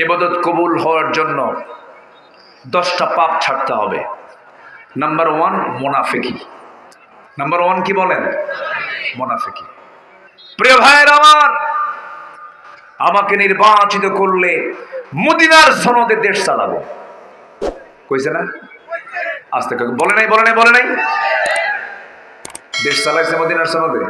ইবাদত কবুল হওয়ার জন্য 10টা পাপ ছাড়তে হবে। নাম্বার 1 মুনাফিকি। নাম্বার 1 কি বলেন? মুনাফিকি। প্রিয় ভাইয়ের আমার, আমাকে নির্বাচিত করলে মদিনার সনদে দেশ চালাবো। কইছে না? আস্তে বলে নাই, বলে নাই, বলে নাই। দেশ চালাইছে মদিনার সনদে।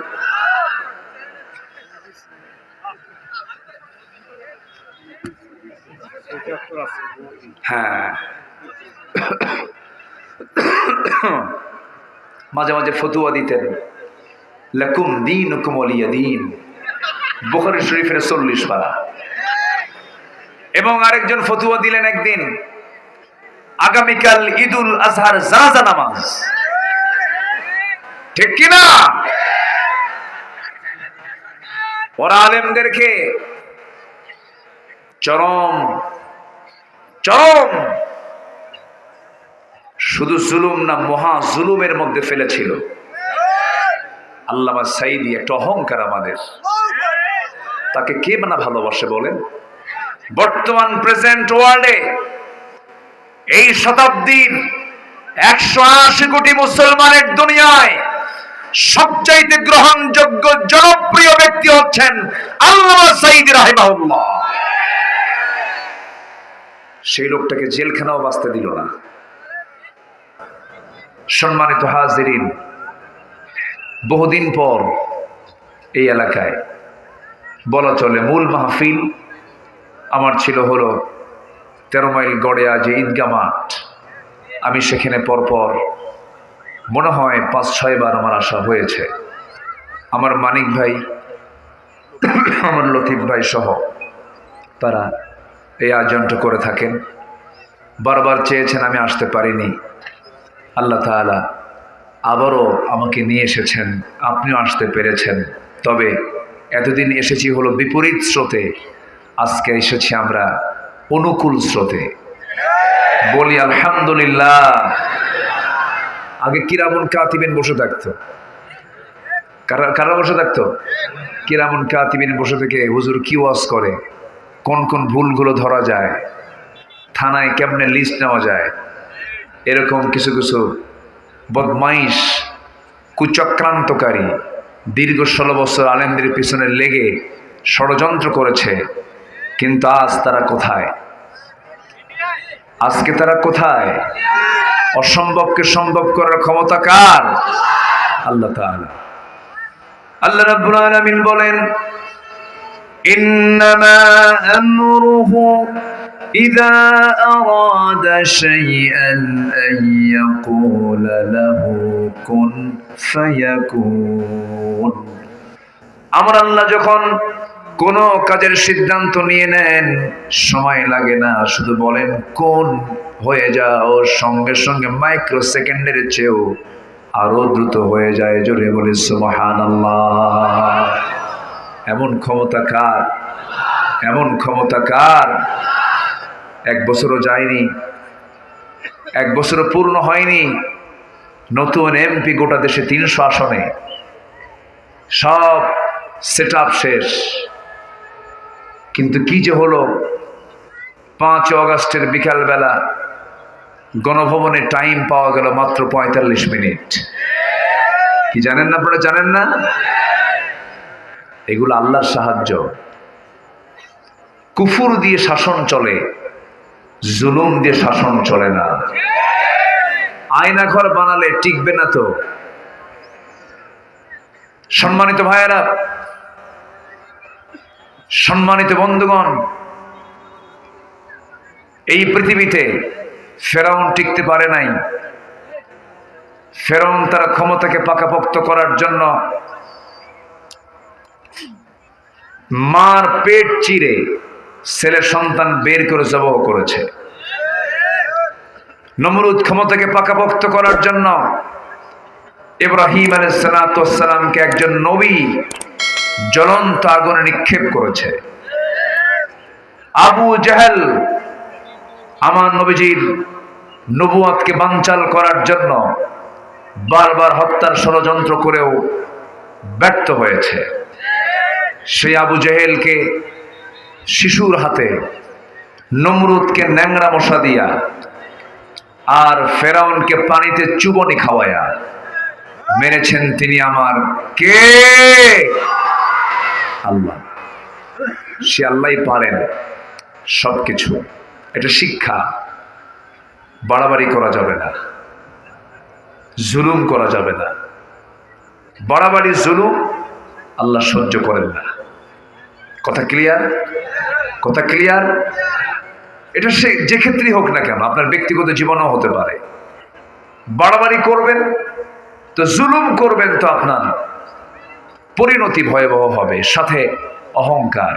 হ্যাঁ, মাঝে মাঝে ফতুয়া দিতেন, লাকুম দীনুকুম ওয়ালিয়া দীন, বুখারী শরীফের 40 পারা। এবং আরেকজন ফতুয়া দিলেন একদিন, আগামীকাল ঈদুল আজহার জানাজা নামাজ, ঠিক কিনা? ওরা আলেমদেরকে চরম চরম শুধু জুলুম না, মহা জুলুমের মধ্যে ফেলেছিল। আল্লামা সাঈদী একটা অহংকার আমাদের, তাকে কে না ভালোবাসে বলেন? বর্তমান প্রেজেন্ট ওয়ার্ল্ডে এই শতাব্দীর 180 কোটি মুসলমানের দুনিয়ায় সবচাইতে গ্রহণযোগ্য জনপ্রিয় ব্যক্তি হচ্ছেন আল্লামা সাঈদী রাহিমাহুল্লাহ। সেই লোকটাকে জেলখানাও বাঁচতে দিল না। সম্মানিত হাজিরিন, বহুদিন পর এই এলাকায় বলা চলে মূল মাহফিল আমার ছিল হলো 13 মাইল গড়ে যে ঈদগাহ মাঠ। আমি সেখানে পরপর মনে হয় 5-6 বার আমার আসা হয়েছে। আমার মানিক ভাই, আমার লতিফ ভাই সহ তারা এই আয়োজনটা করে থাকেন। বারবার চেয়েছেন, আমি আসতে পারিনি। আল্লাহ তাআলা আবারও আমাকে নিয়ে এসেছেন, আপনিও আসতে পেরেছেন। তবে এতদিন এসেছি হলো বিপরীত স্রোতে, আজকে এসেছি আমরা অনুকূল স্রোতে। বলি আলহামদুলিল্লাহ। আগে কিরামুন কাতিবিন বসে থাকতো। কারা বসে থাকতো? কিরামুন কাতিবিন বসে থেকে হুজুর কি ওয়াজ করে, কোন কোন ভুলগুলো ধরা যায়, থানায় কেমনে লিস্ট নেওয়া যায়, এরকম কিছু কিছু বদমাইশ কুচক্রান্তকারী দীর্ঘ 16 বছর আলেমদের পিছনে লেগে ষড়যন্ত্র করেছে। কিন্তু আজ তারা কোথায়? আজকে তারা কোথায়? অসম্ভবকে সম্ভব করার ক্ষমতা কার? আল্লাহ তাআলা। আল্লাহ রাব্বুল আলামিন বলেন, ইন্নামা আমরুহু ইযা আরাদা শাইআন আন ইয়াকুলা লাহু কুন ফায়াকুন। আমার আল্লাহ যখন কোন কাজের সিদ্ধান্ত নিয়ে নেন, সময় লাগে না, শুধু বলেন কোন হয়ে যাও, সঙ্গে সঙ্গে মাইক্রো সেকেন্ডের চেয়েও আরো দ্রুত হয়ে যায়। জোরে বলে সুবহানাল্লাহ। এমন ক্ষমতা কার? এমন ক্ষমতা কার? 1 বছরও যায়নি, 1 বছরও পূর্ণ হয়নি, নতুন এমপি গোটা দেশে 300 আসনে, সব সেট আপ শেষ। কিন্তু কি যে হলো, 5 আগস্টের বিকালবেলা গণভবনে টাইম পাওয়া গেল মাত্র 45 মিনিট। কি জানেন না আপনারা? জানেন না? এগুলো আল্লাহর সাহায্য। কুফর দিয়ে শাসন চলে, জুলুম দিয়ে শাসন চলে না। আয়না ঘর বানালে টিকবে না তো। সম্মানিত ভাইয়েরা, সম্মানিত বন্ধুগণ, এই পৃথিবীতে ফেরাউন টিকতে পারে নাই। ফেরাউন তার ক্ষমতাকে পাকাপোক্ত করার জন্য মার পেট চিরে ছেলে সন্তান বের করে জবাহ করেছে। নমরুদ ক্ষমতাকে পাকাপোক্ত করার জন্য ইব্রাহিম আলাইহিস সালামকে একজন নবী জ্বলন্ত আগুনে নিক্ষেপ করেছে। আবু জাহেল আমার নবীজির নবুয়তকে বানচাল করার জন্য বারবার হত্যার ষড়যন্ত্র করেও ব্যর্থ হয়েছে। সেই আবু জাহেলকে শিশুর হাতে নমরুদকে ন্যাংরা মশা দিয়া আর ফেরাউনকে পানিতে চুবনি খাওয়ায়া মেরেছেন তিনি আমার কে? আল্লাহ। সে আল্লাহই পারেন সবকিছু। এটা শিক্ষা। বাড়াবাড়ি করা যাবে না, জুলুম করা যাবে না। বাড়াবাড়ি জুলুম আল্লাহ সহ্য করেন না। কথা ক্লিয়ার? কথা ক্লিয়ার? এটা সে যে ক্ষেত্রেই হোক না কেন, আপনার ব্যক্তিগত জীবনও হতে পারে। বাড়াবাড়ি করবেন তো, জুলুম করবেন তো আপনার পরিণতি ভয়াবহ হবে। সাথে অহংকার,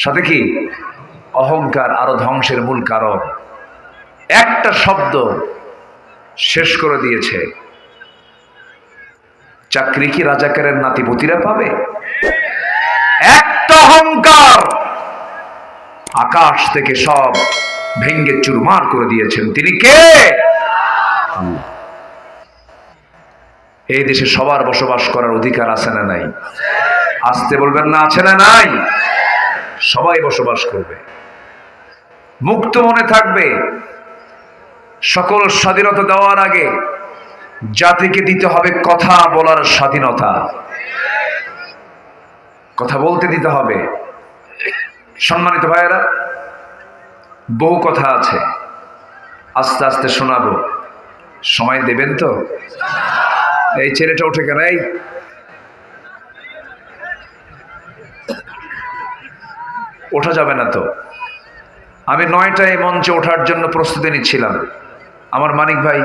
সাথে কি অহংকার আরো ধ্বংসের মূল কারণ। একটা শব্দ শেষ করে দিয়েছে। চাকরি কি রাজাকারের নাতিপুতিরা পাবে? একটা অহংকার আকাশ থেকে সব ভেঙ্গে চুরমার করে দিয়েছেন। তিনি কে? আল্লাহ। এই দেশে সবার বসবাস করার অধিকার আছে না নাই? আসতে বলবেন না, আছে না নাই? সবাই বসবাস করবে, মুক্ত মনে থাকবে। সকল স্বাধীনতা দেওয়ার আগে জাতিকে দিতে হবে কথা বলার স্বাধীনতা। কথা বলতে দিতে হবে। সম্মানিত ভাইয়েরা, বহু কথা আছে, আস্তে আস্তে শোনাবো। সময় দেবেন তো? এই ছেলেটা উঠে কেন? এই ওঠা যাবে না তো? আমি 9টায় মঞ্চে ওঠার জন্য প্রস্তুতি নিচ্ছিলাম। আমার মানিক ভাই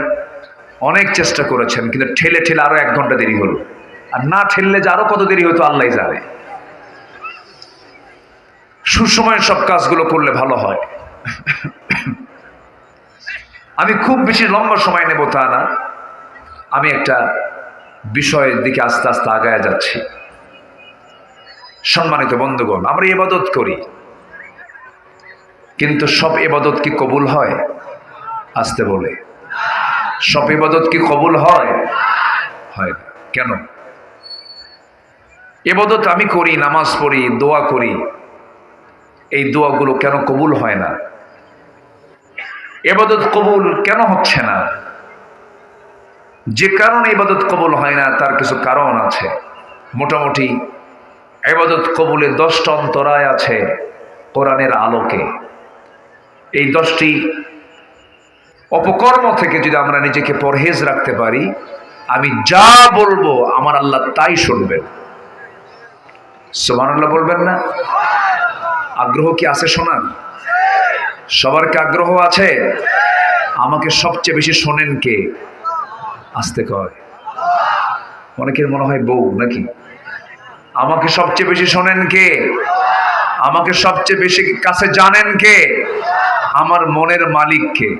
অনেক চেষ্টা করেছেন, কিন্তু ঠেলে ঠেলে আরো 1 ঘন্টা দেরি হলো। আর না ঠেললে যে আরো কত দেরি হতো আল্লাহ জানে। সুসময়ে সব কাজগুলো করলে ভালো হয়। আমি খুব বেশি লম্বা সময় নেব তা না, আমি একটা বিষয়ের দিকে আস্তে আস্তে আগায় যাচ্ছি। সম্মানিত বন্ধুগণ, আমরা ইবাদত করি, কিন্তু সব ইবাদত কি কবুল হয়? আসতে বলে, সব ইবাদত কি কবুল হয়? হয় না। কেন? ইবাদত আমি করি, নামাজ পড়ি, দোয়া করি, এই দোয়াগুলো কেন কবুল হয় না? ইবাদত কবুল কেন হচ্ছে না? যে কারণে ইবাদত কবুল হয় না তার কিছু কারণ আছে। মোটামুটি ইবাদত কবুলে 10টা অন্তরায় আছে কোরআনের আলোকে। এই 10টি অপকর্ম থেকে যদি আমরা নিজেকে পরহেজ রাখতে পারি, আমি যা বলবো আমার আল্লাহ তাই শুনবেন। সুবহানাল্লাহ বলবেন না? আগ্রহ কি আছে শোনার? সবার কি আগ্রহ আছে? আমাকে সবচেয়ে বেশি শোনেন কে? আসতে কয়। অনেকের মনে হয় বউ নাকি? আমাকে সবচেয়ে বেশি শোনেন কে? আমাকে সবচেয়ে বেশি কাছে জানেন কে? আমার মনের মালিক কে?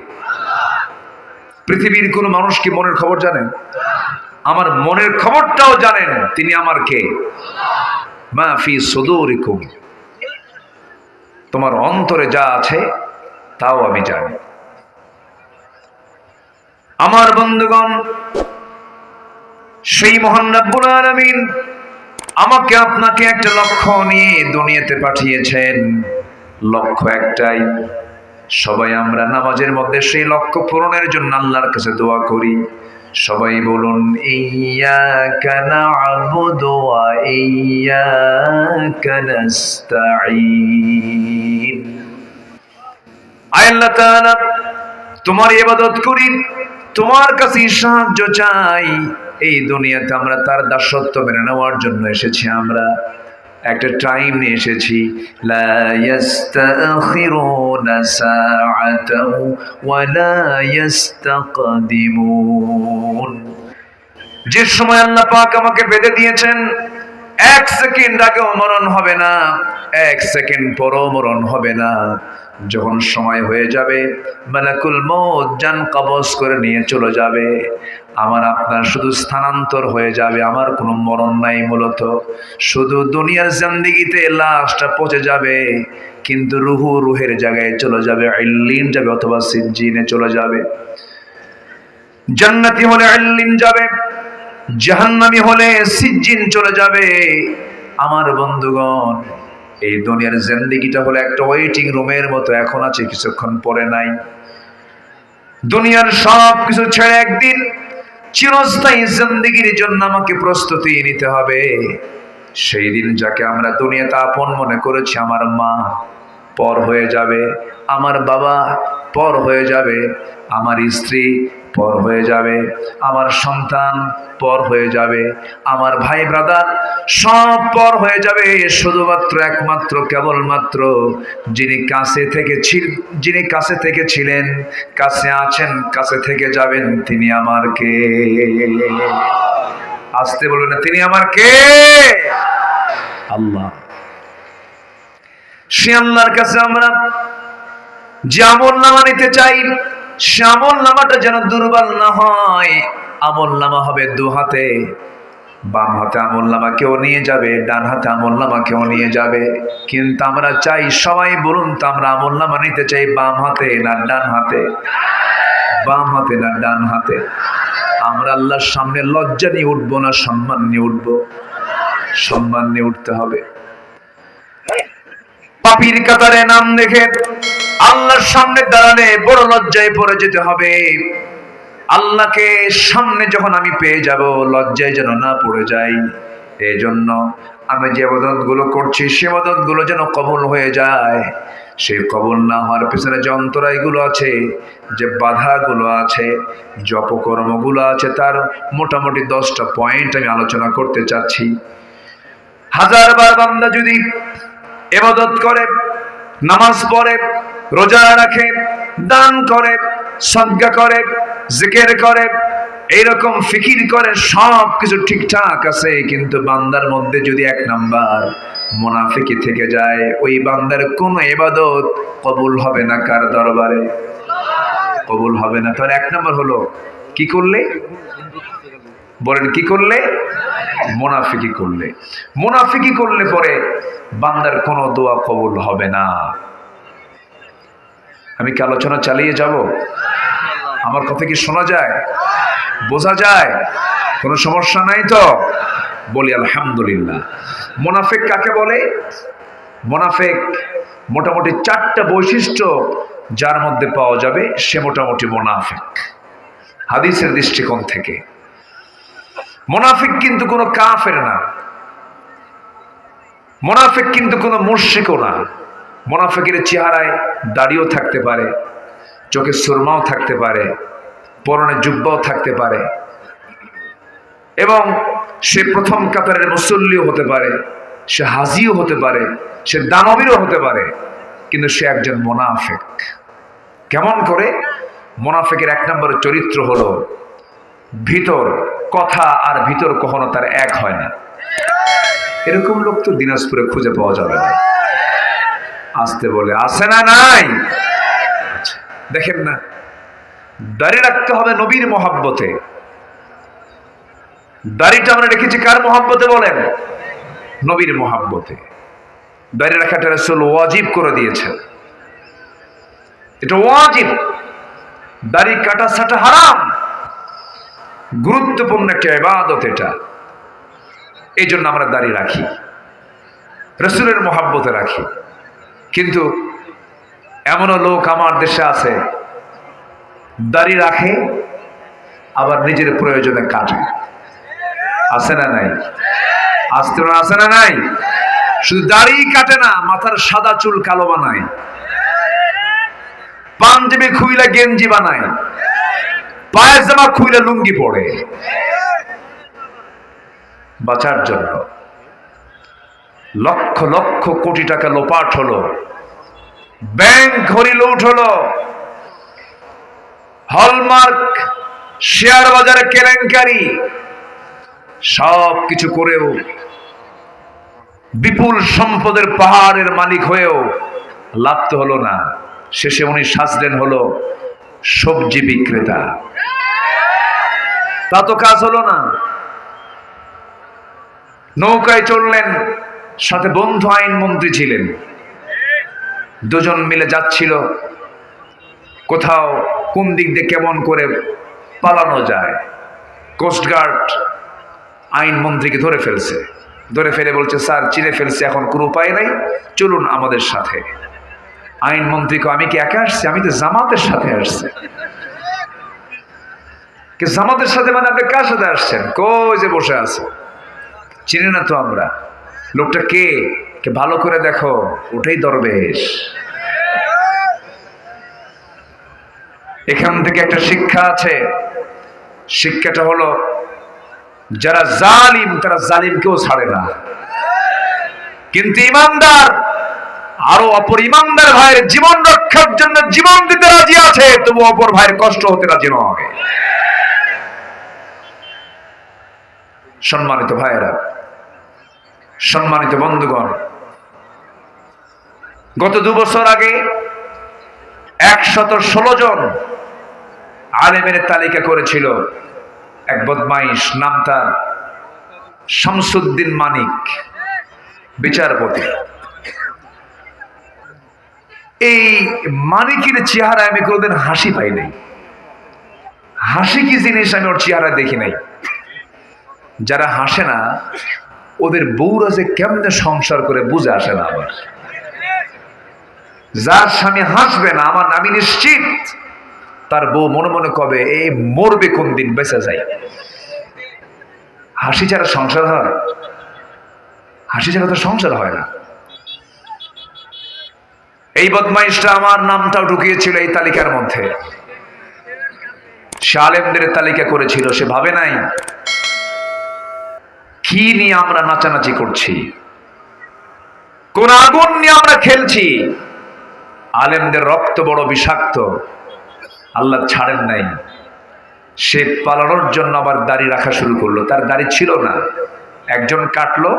পৃথিবীর কোন মানুষ কি মনের খবর জানেন? আমার মনের খবরটাও জানেন। তিনি আমার কে? মা ফি সুদুরিকুম, তোমার অন্তরে যা আছে তাও আমি জানি। আমার বন্ধুগণ, সেই মহান রব্বুল আলামিন আমাকে আপনাকে একটা লক্ষ্য নিয়ে দুনিয়াতে পাঠিয়েছেন। লক্ষ্য একটাই। সবাই আমরা নামাজের মধ্যে সেই লক্ষ্য পূরণের জন্য আল্লাহর কাছে দোয়া করি। সবাই বলুন, ইয়্যাকা না'বুদু ওয়া ইয়্যাকা নাস্তাঈন। আয় আল্লাহ তাআলা, তোমার ইবাদত করি, তোমার কাছে সাহায্য চাই। এই দুনিয়াতে আমরা তার দাসত্ব মেনে নেওয়ার জন্য এসেছি। আমরা একটা টাইম নিয়ে এসেছি। লা ইস্তাখিরুনা সাআতাও ওয়া লা ইস্তাকদিমুন। যে সময় আল্লাহ পাক আমাকে বেঁধে দিয়েছেন, 1 সেকেন্ড আগেও মরণ হবে না, 1 সেকেন্ড পরও মরণ হবে না। যখন সময় হয়ে যাবে, মালাকুল মউত জান কবজ করে নিয়ে চলে যাবে। আমার আপনার শুধু স্থানান্তর হয়ে যাবে। আমার কোনো মরণ নাই। মূলত শুধু দুনিয়ার জিন্দেগিতে লাশটা পচে যাবে, কিন্তু রুহের জায়গায় চলে যাবে, ইল্লিন যাবে অথবা সিজ্জিনে চলে যাবে। জান্নাতি হলে ইল্লিন যাবে, জাহান্নামী হলে সিজ্জিন চলে যাবে। আমার বন্ধুগণ, এই দুনিয়ার জিন্দেগিটা হলো একটা ওয়েটিং রুমের মতো, এখন আছে কিছুক্ষণ পরে নাই। দুনিয়ার সব কিছু ছেড়ে একদিন চিরস্থায়ী জিন্দেগির জন্য আমাকে প্রস্তুতি নিতে হবে। সেই দিন যাকে আমরা দুনিয়াতে আপন মনে করেছি, আমার মা পর হয়ে যাবে, আমার বাবা পর হয়ে যাবে, আমার স্ত্রী পর হয়ে যাবে, আমার সন্তান পর হয়ে যাবে, আমার ভাই ব্রাদার সব পর হয়ে যাবে। শুধুমাত্র একমাত্র কেবলমাত্র যিনি কাছে থেকে ছিলেন, কাছে আছেন, কাছে থেকে যাবেন, তিনি আমার কে? আসতে বলবেন না, তিনি আমার কে? আল্লাহ। সে আল্লাহর কাছে আমরা যে আমলনামা নিতে চাই, সে আমলনামাটা যেন দুর্বল না হয়। আমলনামা হবে দু হাতে, বাম হাতে আমলনামা কেউ নিয়ে যাবে, ডান হাতে আমলনামা কেউ নিয়ে যাবে। কিন্তু আমরা চাই, সবাই বলুন তো, আমরা আমলনামা নিতে চাই বাম হাতে না ডান হাতে? বাম হাতে না ডান হাতে? আমরা আল্লাহর সামনে লজ্জা নিয়ে উঠবো না সম্মান নিয়ে উঠবো? সম্মান নিয়ে উঠতে হবে। পাপীর কাতারে নাম দেখে আল্লাহর সামনে দাঁড়ালে বড় লজ্জায় পড়ে যেতে হবে। আল্লাহকে সামনে যখন আমি পেয়ে যাব, লজ্জায় যেন না পড়ে যাই। এই জন্য আমি যে ইবাদতগুলো করছি, সে ইবাদতগুলো যেন কবুল হয়ে যায়। সেই কবুল না হওয়ার পেছনে যে অন্তরায়গুলো আছে, যে বাধাগুলো আছে, যে অপকর্মগুলো আছে, তার মোটামুটি 10টা পয়েন্ট আমি আলোচনা করতে চাচ্ছি। হাজারবার বান্দা যদি ইবাদত করে, নামাজ পড়ে, রোজা রাখে, দান করে, সাদকা করে, জিকির করে, এইরকম ফিকির করে, সব কিছু ঠিকঠাক আছে, কিন্তু বান্দার মধ্যে যদি 1 নাম্বার মুনাফিকি থেকে যায়, ওই বান্দার কোনো ইবাদত কবুল হবে না। কার দরবারে? কবুল হবে না। তাহলে 1 নাম্বার হলো কি করলে? বলেন কি করলে? মুনাফিকি করলে। মুনাফিকি করলে পরে বান্দার কোনো দোয়া কবুল হবে না। আমি কি আলোচনা চালিয়ে যাব? আমার কথা কি শোনা যায়, বোঝা যায়? কোনো সমস্যা নাই তো? বলি আলহামদুলিল্লাহ। মুনাফিক কাকে বলে? মুনাফিক মোটামুটি 4টা বৈশিষ্ট্য যার মধ্যে পাওয়া যাবে, সে মোটামুটি মুনাফিক হাদিসের দৃষ্টিকোণ থেকে। মুনাফিক কিন্তু কোনো কাফের না, মুনাফিক কিন্তু কোনো মুশরিকও না। মুনাফিকের চেহারায় দাড়িও থাকতে পারে, চোখে সুরমাও থাকতে পারে, পরনে জুব্বাও থাকতে পারে, এবং সে প্রথম কাতারের মুসল্লিও হতে পারে, সে হাজিও হতে পারে, সে দানবীরও হতে পারে, কিন্তু সে একজন মুনাফিক। কেমন করে? মুনাফিকের 1 নম্বর চরিত্র হলো ভিতর কথা আর ভিতর কখনো তার এক হয় না। এরকম লোক তো দিনাজপুরে খুঁজে পাওয়া যাবে না। আসতে বলে আছে না নাই? দেখেন না, দাড়ি রাখতে হবে নবীর মহব্বতে। দাড়িটা আমরা রেখেছি কার মহব্বতে বলেন? নবীর মহব্বতে। দাড়ি রাখাটা রাসূল ওয়াজিব করে দিয়েছেন, এটা ওয়াজিব। দাড়ি কাটা ছাটা হারাম, গুরুত্বপূর্ণ একটা ইবাদত এটা। এই জন্য আমরা দাড়ি রাখি, রাসূলের মহব্বতে রাখি। কিন্তু এমনও লোক আমার দেশে আছে, দাড়ি রাখে আবার নিজের প্রয়োজনে কাটে। আছে না নাই? আসতে আছে না নাই? শুধু দাড়ি কাটে না, মাথার সাদা চুল কালো বানায়, পাঞ্জাবি খুইলা গেঞ্জি বানায়, পায়জামা খুইলা লুঙ্গি পড়ে বাঁচার জন্য। লক্ষ লক্ষ কোটি টাকা লোপাট হলো, ব্যাংক ঘড়ি লুট হলো, হলমার্ক শেয়ার বাজারে কেলেঙ্কারি, সব কিছু করেও বিপুল সম্পদের পাহাড়ের মালিক হয়েও লাভ তো হলো না। শেষে উনি সাজলেন হলো সবজি বিক্রেতা। তা তো কাজ হলো না। নৌকায় চললেন, সাথে বন্ধু আইনমন্ত্রী ছিলেন, দুজন মিলে যাচ্ছিল কোথাও কোন দিক দিয়ে কেমন করে পালানো যায়। কোস্টগার্ড আইনমন্ত্রীকে ধরে ফেলছে, ধরে ফেলে বলছে, স্যার চিনে ফেলছে, এখন কোনো উপায় নাই, চলুন আমাদের সাথে। আইনমন্ত্রীকে, আমি কি একা আসছি? আমি তো জামাতের সাথে আসছি। জামাতের সাথে মানে আপনি কার সাথে আসছেন? কই যে বসে আছে, চিনি না তো আমরা। লোকটা কে ভালো করে দেখো, ওটাই দরবেশ। এখান থেকে একটা শিক্ষা আছে, শিক্ষাটা হলো যারা জালিম তারা জালিমকেও ছাড়ে না, কিন্তু ইমানদার আরো অপর ইমানদার ভাইয়ের জীবন রক্ষার জন্য জীবন দিতে রাজি আছে, তবু অপর ভাইয়ের কষ্ট হতে রাজি নয়। সম্মানিত ভাইয়েরা, সম্মানিত বন্ধুগণ, গত 2 বছর আগে 116 জন আলেমের তালিকা করেছিল এক বদমাইশ, নাম তার শামসুদ্দিন মানিক, বিচারপতি। এই মানিকের চেহারায় আমি কোনোদিন হাসি পাই নাই। হাসি কি জিনিস আমি ওর চেহারা দেখি নাই। যারা হাসে না ওদের বউরা যে কেমনে সংসার করে বুঝে আসে না আমার। যার স্বামী হাসবে না, আমি নিশ্চিত তার বউ মনে মনে কবে এই মরবে কোন দিন, বেঁচে যায়। হাসি ছাড়া সংসার হয়? হাসি ছাড়া তো সংসার হয় না। এই বদমাইশটা আমার নামটাও ঢুকিয়েছিল এই তালিকার মধ্যে। সে আলেমদের তালিকা করেছিল, সে ভাবে নাই কি নিয়ে আমরা নাচানাচি করছি, কোন আগুন নিয়ে আমরা খেলছি। আলেমদের রক্ত বড় বিষাক্ত, আল্লাহ ছাড়েন নাই। সে পালানোর জন্য আবার দাড়ি রাখা শুরু করলো। তার দাড়ি ছিল না, একজন কাটলো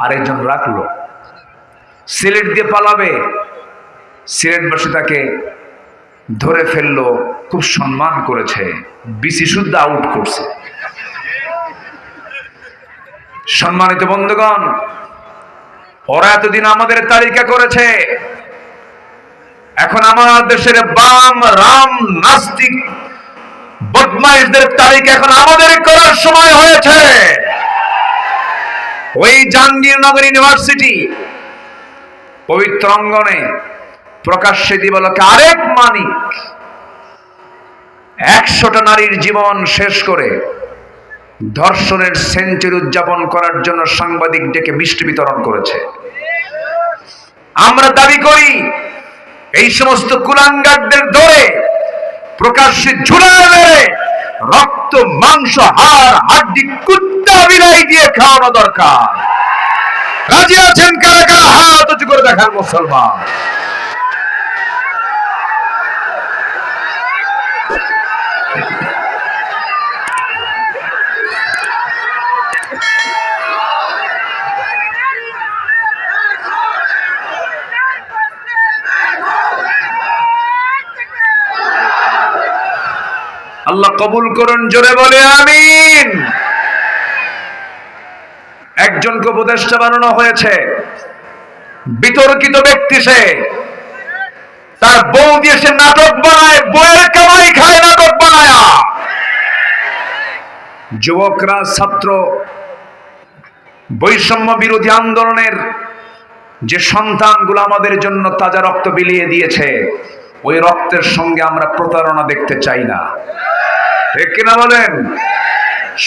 আরেকজন রাখলো। সিলেট দিয়ে পালাবে, সিলেটবাসী তাকে ধরে ফেললো, খুব সম্মান করেছে, বিসি শুদ্ধ আউট করছে। সম্মানিত বন্ধুগণ, ওরা এতদিন আমাদের তালিকা করেছে, এখন আমার দেশের বাম রাম নাস্তিক বদমাইশদের তালিকা এখন আমাদের করার সময় হয়েছে। ওই জাহাঙ্গীরনগর ইউনিভার্সিটি পবিত্র অঙ্গনে প্রকাশ্যে দিবালোকে আরেক মানিক 100টা নারীর জীবন শেষ করে ধর্ষণের সেঞ্চুরি উদযাপন করার জন্য সাংবাদিক ডেকে মিষ্টি বিতরণ করেছে। আমরা দাবি করি এই সমস্ত কুলাঙ্গারদের ধরে প্রকাশ্যে ঝুলায় মেরে রক্ত মাংস হাড় হাড্ডি কুত্তা বিলাই দিয়ে খাওয়ানো দরকার। রাজি আছেন কারা কারা? হাত উঁচু করে দেখার মুসলমান। আল্লাহ কবুল করুন, জোরে বলে আমিন। একজনকে উপদেষ্টা বানানো হয়েছে, বিতর্কিত ব্যক্তি সে। তার বউ দিয়ে সে নাটক বানায়, বউয়ের কামাই খায় নাটক বানায়। যুবকরা ছাত্র বৈষম্য বিরোধী আন্দোলনের যে সন্তানগুলো আমাদের জন্য তাজা রক্ত বিলিয়ে দিয়েছে, ওই রক্তের সঙ্গে আমরা প্রতারণা দেখতে চাই না, ঠিক কিনা বলেন?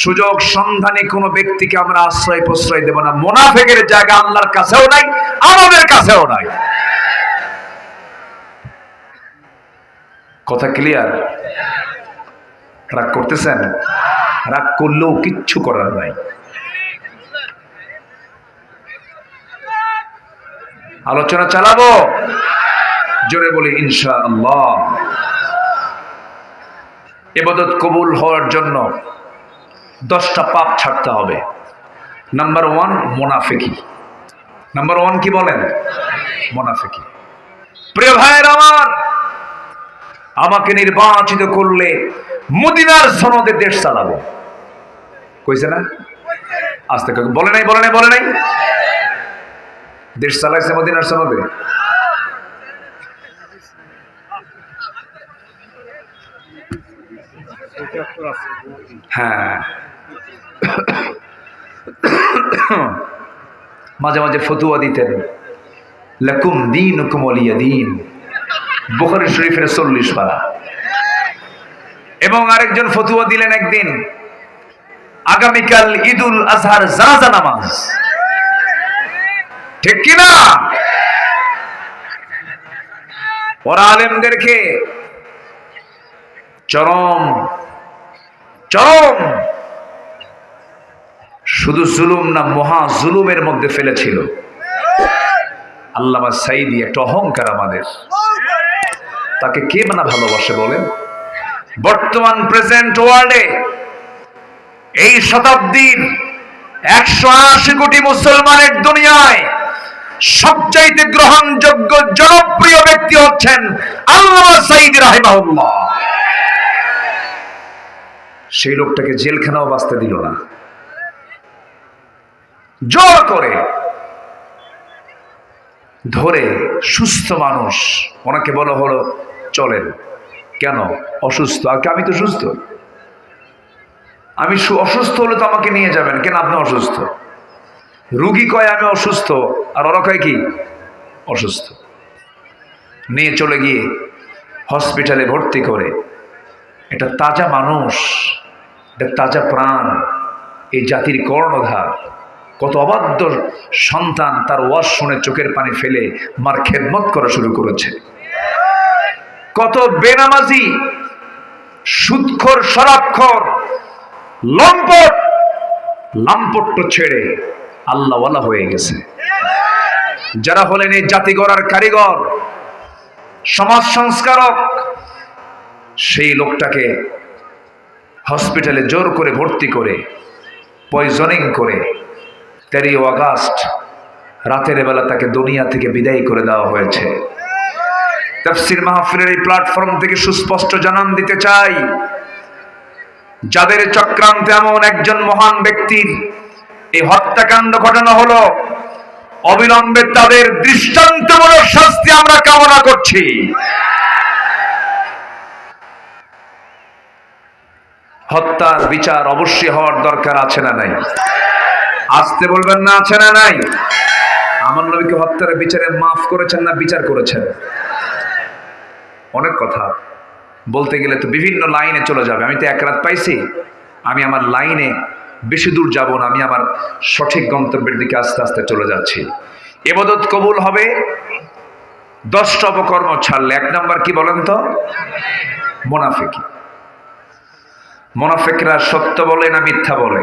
সুযোগ সন্ধানে কোনো ব্যক্তিকে আমরা আশ্রয় প্রশ্রয় দেব না। মুনাফিকের জায়গা আল্লাহর কাছেও নাই, আমাদের কাছেও নাই। কথা ক্লিয়ার? রাগ করতেছেন? রাগ করলেও কিচ্ছু করার নাই। আলোচনা চালাবো, জোরে বলি ইনশাআল্লাহ। ইবাদত কবুল হওয়ার জন্য 10টা পাপ ছাড়তে হবে। নাম্বার 1 মুনাফিকি। নাম্বার 1 কি বলেন? মুনাফিকি। প্রিয় ভাইয়ের আমার, আমাকে নির্বাচিত করলে মদিনার সনদে দেশ চালাবো, কইছে না? আস্তে বলে নাই, বলে নাই, বলে নাই। দেশ চালাইছে মদিনার সনদে। হ্যাঁ, মাঝে মাঝে ফতুয়া দিতেন, লাকুম দীনুকুম ওয়ালিয়া দীন, বুখারী শরীফের 40 পারা। এবং আরেকজন ফতুয়া দিলেন একদিন, আগামীকাল ঈদুল আজহার জানাজা নামাজ, ঠিক কিনা? ওরা আলেমদেরকে চরম চরম শুধু জুলুম না, মহা জুলুমের মধ্যে ফেলেছিল। আল্লামা সাঈদী একটা অহংকার আমাদের, তাকে কে না ভালোবাসে বলেন? বর্তমান প্রেজেন্ট ওয়ার্ল্ডে এই শতাব্দীর 180 কোটি মুসলমানের দুনিয়ায় সবচাইতে গ্রহণযোগ্য জনপ্রিয় ব্যক্তি হচ্ছেন আল্লামা সাঈদী রাহিমাহুল্লাহ। সেই লোকটাকে জেলখানাও বাঁচতে দিল না, জোর করে ধরে। সুস্থ মানুষ, ওনাকে বলা হলো চলেন। কেন? অসুস্থ। আর আমি তো সুস্থ, আমি অসুস্থ হলে তো আমাকে নিয়ে যাবেন কেন? আপনি অসুস্থ। রুগী কয় আমি অসুস্থ, আর ওরা কয় কি অসুস্থ। নিয়ে চলে গিয়ে হসপিটালে ভর্তি করে। এটা তাজা মানুষ, এটা তাজা প্রাণ, এই জাতির কর্ণধার। কত অবাধ্য সন্তান তার ওয়াজ শুনে চোখের পানি ফেলে মার খেদমত করা শুরু করেছে। কত বেনামাজি, সুদখোর, শরাবখোর, লম্পট, লাম্পট্য ছেড়ে আল্লাহওয়ালা হয়ে গেছে। যারা হলেন এই জাতি গড়ার কারিগর, সমাজ সংস্কারক, সেই লোকটাকে হসপিটালে জোর করে ভর্তি করে পয়জনিং করে 13 আগস্ট রাতের বেলা তাকে দুনিয়া থেকে বিদায় করে দেওয়া হয়েছে। তাফসীর মাহফিলের এই প্ল্যাটফর্ম থেকে সুস্পষ্ট জানান দিতে চাই, যাদের চক্রান্তে এমন একজন মহান ব্যক্তির এই হত্যাকাণ্ড ঘটানো হলো, অবিলম্বে তাদের দৃষ্টান্তমূলক শাস্তি আমরা কামনা করছি। হত্যার বিচার অবশ্যই হওয়ার দরকার আছে না নাই? আসতে বলবেন না, আছে না নাই? আমার নবীকে হত্যার বিচারে মাফ করেছেন না বিচার করেছেন? অনেক কথা বলতে গেলে তো বিভিন্ন লাইনে চলে যাবে। আমি তো এক রাত পাইছি, আমি আমার লাইনে বেশি দূর যাব না, আমি আমার সঠিক গন্তব্যের দিকে আস্তে আস্তে চলে যাচ্ছি। ইবাদত কবুল হবে 10টা অপকর্ম ছাড়লে। 1 নাম্বার কি বলেন তো? মুনাফিকি। মুনাফিকরা সত্য বলে না মিথ্যা বলে?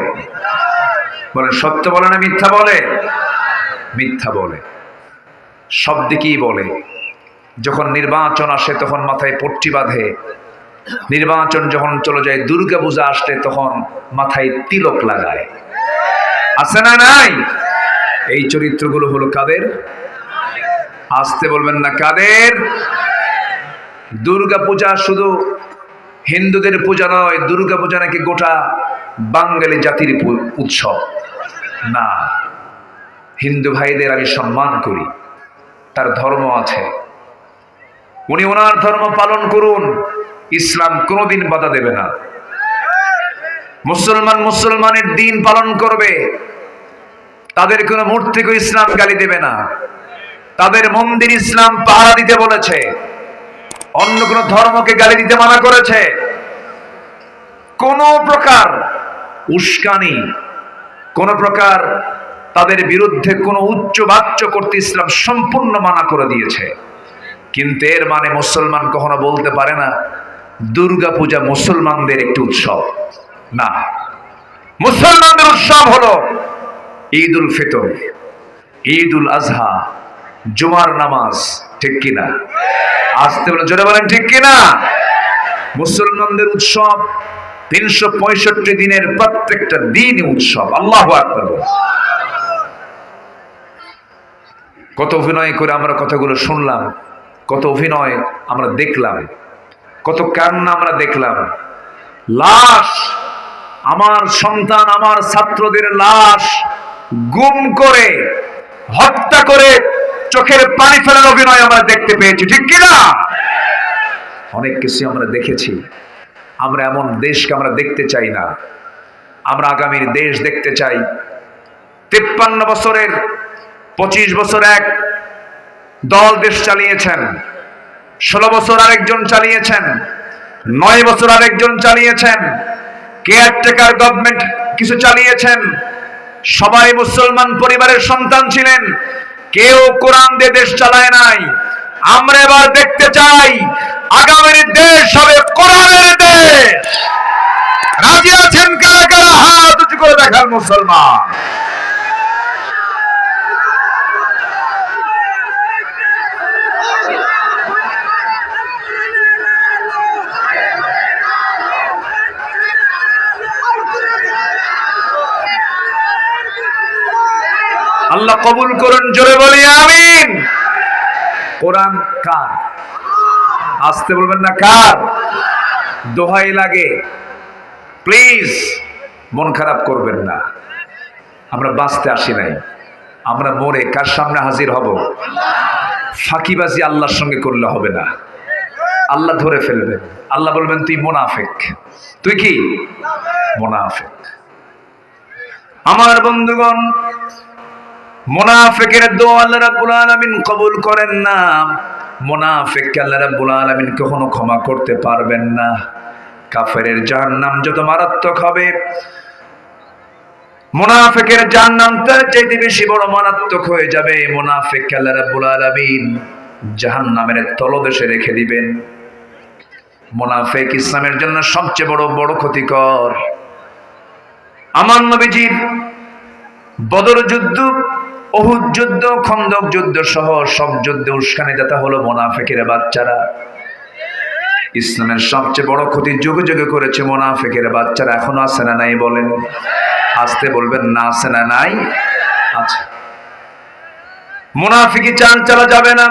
বলেন, সত্য বলে না মিথ্যা বলে? মিথ্যা বলে, সব দিকেই বলে। যখন নির্বাচন আসে তখন মাথায় পট্টি বাঁধে, নির্বাচন যখন চলে যায়, দুর্গা পূজা আসলে তখন মাথায় তিলক লাগায়। আছে না নাই? এই চরিত্রগুলো হলো কাদের? আসতে বলবেন না, কাদের? দুর্গা পূজা শুধু হিন্দুদের পূজা নয়, দুর্গা পূজা নাকি গোটা বাঙালি জাতির উৎসব না। হিন্দু ভাইদের আমি সম্মান করি, তার ধর্ম আছে, উনি ওনার ধর্ম পালন করুন, ইসলাম কোনোদিন বাধা দেবে না। মুসলমান মুসলমানের দিন পালন করবে, তাদের কোনো মূর্তিকে ইসলাম গালি দেবে না, তাদের মন্দির ইসলাম পাহারা দিতে বলেছে, অন্য কোনো ধর্মকে গালি দিতে মানা করেছে। কোন প্রকার উস্কানি, কোন প্রকার তাদের বিরুদ্ধে কোনো উচ্চ বাচ্য করতে ইসলাম সম্পূর্ণ মানা করে দিয়েছে। কিন্তু এর মানে মুসলমান কখনো বলতে পারে না দুর্গা পূজা মুসলমানদের একটি উৎসব না। মুসলমানদের উৎসব হলো ঈদ উল ফিতর, ঈদ উল আজহা, জুমার নামাজ, ঠিক কিনা? আসতে বলে জোরে বলেন, ঠিক কিনা? মুসলমানদের উৎসব 365 দিনের প্রত্যেকটা দিনই উৎসব। আল্লাহু আকবার। কত অভিনয় করে আমরা কথাগুলো শুনলাম, কত অভিনয় আমরা দেখলাম, কত কান্না আমরা দেখলাম। লাশ, আমার সন্তান, আমার ছাত্রদের লাশ গুম করে, হত্যা করে চোখের পানি ফেলার অভিনয় আমরা দেখতে পেয়েছি, ঠিক কিনা? অনেক কিছু আমরা দেখেছি। আমরা এমন দেশকে আমরা দেখতে চাই না। আমরা আগামীর দেশ দেখতে চাই, 53 বছরের 25 বছর এক দল দেশ চালিয়েছেন, 16 বছর আরেকজন চালিয়েছেন, 9 বছর আরেকজন চালিয়েছেন, কেয়ারটেকার গভর্নমেন্ট কিছু চালিয়েছেন। সবাই মুসলমান পরিবারের সন্তান ছিলেন, কেউ কোরআন দিয়ে দেশ চালায় নাই। আমরা এবার দেখতে চাই আগামীর দেশ হবে কোরআনের দেশ। রাজি আছেন কারা কারা? হাত উঁচু করে দেখান মুসলমান। আল্লাহ কবুল করুন, জোরে বলি আমিন। কোরআন কার? আসতে বলবেন না, কার? দোহাই লাগে, প্লিজ মন খারাপ করবেন না। আমরা বাঁচতে আসি নাই, আমরা মরে কার সামনে হাজির হব? ফাঁকিবাজি আল্লাহর সঙ্গে করলে হবে না, আল্লাহ ধরে ফেলবেন। আল্লাহ বলবেন তুই মুনাফিক। তুই কি মুনাফিক? আমার বন্ধুগণ, মুনাফিকের দোয়া আল্লাহ রাব্বুল আলামিন কবুল করেন না। মুনাফিককে আল্লাহ রাব্বুল আলামিন কখনো ক্ষমা করতে পারবেন না। কাফেরের জাহান্নাম যত মারাত্মক হবে, মুনাফিকের জাহান্নাম তার চাইতে বেশি বড় মারাত্মক হয়ে যাবে। মুনাফিককে আল্লাহ রাব্বুল আলামিন জাহান্নামের তলদেশে রেখে দিবেন। মুনাফিক ইসলামের জন্য সবচেয়ে বড় ক্ষতিকর। আমার নবীজির বদর যুদ্ধ, উহুদ যুদ্ধ, খন্দক যুদ্ধ সহ সব যুদ্ধে উস্কানিদাতা হলো মুনাফিকের বাচ্চারা। ইসলামের সবচেয়ে বড় ক্ষতি যুগে যুগে করেছে মুনাফিকের বাচ্চারা। এখনো আছে না নাই বলেন? আসতে বলবেন না, আছে না নাই? আচ্ছা, মুনাফিকি চাল চালা যাবে না।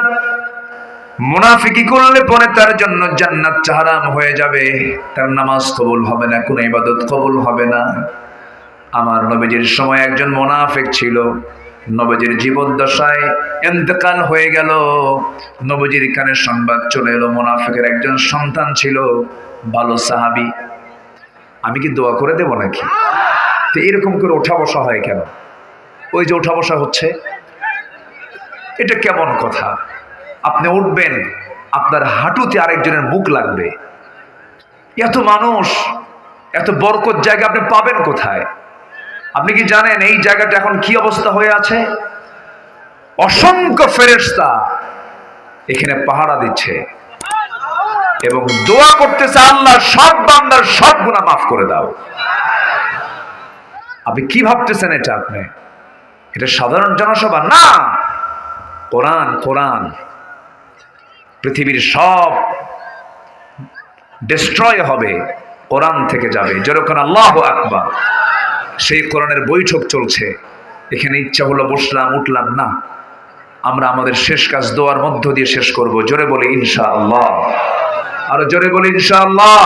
মুনাফিকি করলে পরে তার জন্য জান্নাত হারাম হয়ে যাবে, তার নামাজ কবুল হবে না, কোনো ইবাদত কবুল হবে না। আমার নবীজির সময় একজন মুনাফিক ছিল, নবীজির জীবদ্দশায় ইন্তেকাল হয়ে গেল। নবীজির কানে সংবাদ চলে এলো মুনাফিকের একজন সন্তান ছিল, ভালো সাহাবী। আমি কি দোয়া করে দেব নাকি? তো এরকম করে ওঠা বসা হয় কেন? ওই যে ওঠা বসা হচ্ছে, এটা কেমন কথা? আপনি উঠবেন, আপনার হাঁটুতে আরেকজনের মুখ লাগবে। এত মানুষ, এত বরকত জায়গা আপনি পাবেন কোথায়? আপনি কি জানেন এই জায়গাটা এখন কি অবস্থা হয়ে আছে? অসংখ্য ফেরেশতা এখানে পাহারা দিচ্ছে এবং দোয়া করতেছে, আল্লাহ সব বান্দার সব গুনাহ মাফ করে দাও। আপনি কি ভাবতেছেন এটা? আপনি এটা সাধারণ জনসভা না, কোরআন। কোরআন পৃথিবীর সব ডিস্ট্রয় হবে, কোরআন থেকে যাবে। যেরকম আল্লাহু আকবার, সেই কোরআনের বৈঠক চলছে। এখানে ইচ্ছা হলো বসলাম, উঠলাম না। আমরা আমাদের শেষ কাজ দোয়ার মধ্য দিয়ে শেষ করব। জোরে বলি ইনশাআল্লাহ, আরো জোরে বলি ইনশাআল্লাহ।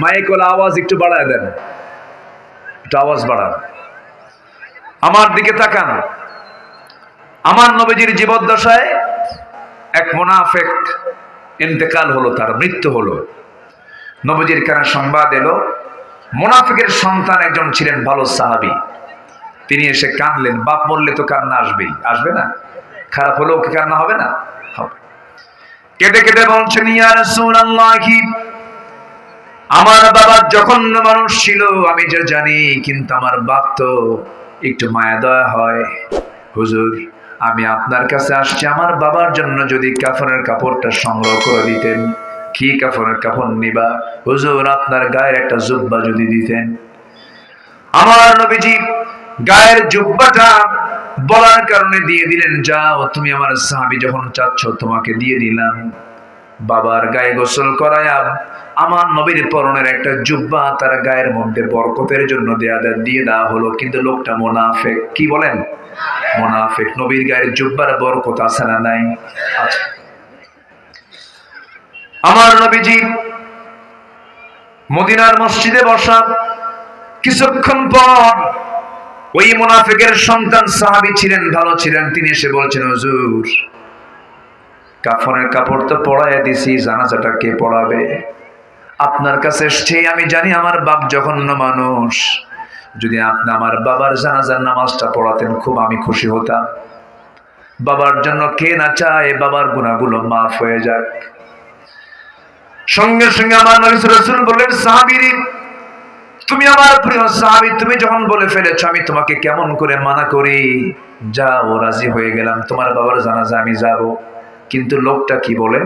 মাইকওয়ালা আওয়াজ একটু বাড়ায় দেন, একটু আওয়াজ বাড়ান। আমার দিকে তাকান। আমার নবীজির জীবদ্দশায় এক মুনাফিক ইন্তেকাল হলো, তার মৃত্যু হলো। নবীজির কানে সংবাদ এলো। মুনাফিকের সন্তান একজন ছিলেন ভালো সাহাবী, তিনি এসে কাঁদলেন। বাপ মরলে তো কান্না আসবেই, আসবে না? খারাপ হলেও কি কান্না হবে না? হবে। কেঁদে কেঁদে বলছেন, ইয়া রাসূলুল্লাহ, আমার বাবা জঘন্য মানুষ ছিল আমি যা জানি, কিন্তু আমার বাপ তো একটু মায়া দয়া হয়। হুজুর, আমি আপনার কাছে আসছি, আমার বাবার জন্য যদি কাফনের কাপড়টা সংগ্রহ করে দিতেন। কি কাফনের কাপড় নিবা? হুজুর, আপনার গায়ের একটা জুব্বা যদি দিতেন। আমার নবীজি গায়ের জুব্বাটা বলার কারণে দিয়ে দিলেন, যাও তুমি আমার সাহাবী, যখন চাচ্ছ তোমাকে দিয়ে দিলাম। বাবার গায়ে গোসল করায়া আমার নবীর পরনের একটা জুব্বা তার গায়ের মধ্যে বরকতের জন্য দিয়ে দেওয়া হলো। কিন্তু লোকটা মুনাফিক। কি বলেন? মুনাফিক। নবীর গায়ের জুব্বার বরকত আছে না নাই? আছে। আমার নবীজি মদিনার মসজিদে বসা, কিছুক্ষণ পর ওই মুনাফিকের সন্তান সাহাবী ছিলেন, ভালো ছিলেন, তিনি এসে বলছেন, হুজুর, কাফনের কাপড় তো পরাইয়া দিছি, জানাজাটা কে পড়াবে? আপনার কাছে এসেছি, আমি জানি আমার বাপ জঘন্য মানুষ, যদি আপনি আমার বাবার জানাজার নামাজটা পড়াতেন খুব আমি খুশি হতাম। বাবার জন্য কে না চায় বাবার গুনাহগুলো মাফ হয়ে যাক। সঙ্গে সঙ্গে আমার নবী রাসূল বললেন, সাহাবীরা, তুমি আমার প্রিয় সাহাবী, তুমি যখন বলে ফেলেছো আমি তোমাকে কেমন করে মানা করি, যাও, রাজি হয়ে গেলাম, তোমার বাবার জানাজা আমি যাব। কিন্তু লোকটা কি বলেন?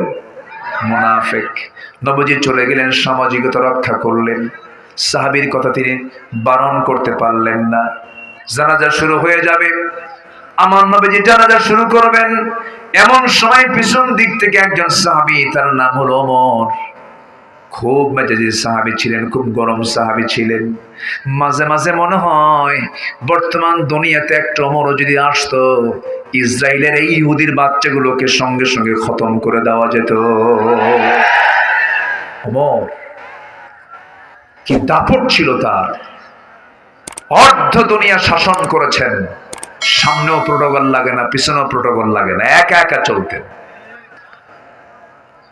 মুনাফিক। নবীজি চলে গেলেন, সামাজিকতা রক্ষা করলেন, সাহাবীর কথা তিনি বারণ করতে পারলেন না। জানাজা শুরু হয়ে যাবে, আমার নবীজি জানাজা শুরু করবেন, এমন সময় পিছন দিক থেকে একজন সাহাবী, তার নাম হলো ওমর, খুব মেজাজি সাহাবী ছিলেন, খুব গরম সাহাবী ছিলেন। মাঝে মাঝে মনে হয় বর্তমান দুনিয়াতে একটা ওমরও যদি আসতো, ইসরায়েলের এই ইহুদির বাচ্চাগুলোকে সঙ্গে সঙ্গে খতম করে দেওয়া যেত। ওমর কি দাপট ছিল তার! অর্ধ দুনিয়া শাসন করেছেন, সামনেও প্রোটোকল লাগে না, পিছনেও প্রোটোকল লাগে না, একা একা চলতেন।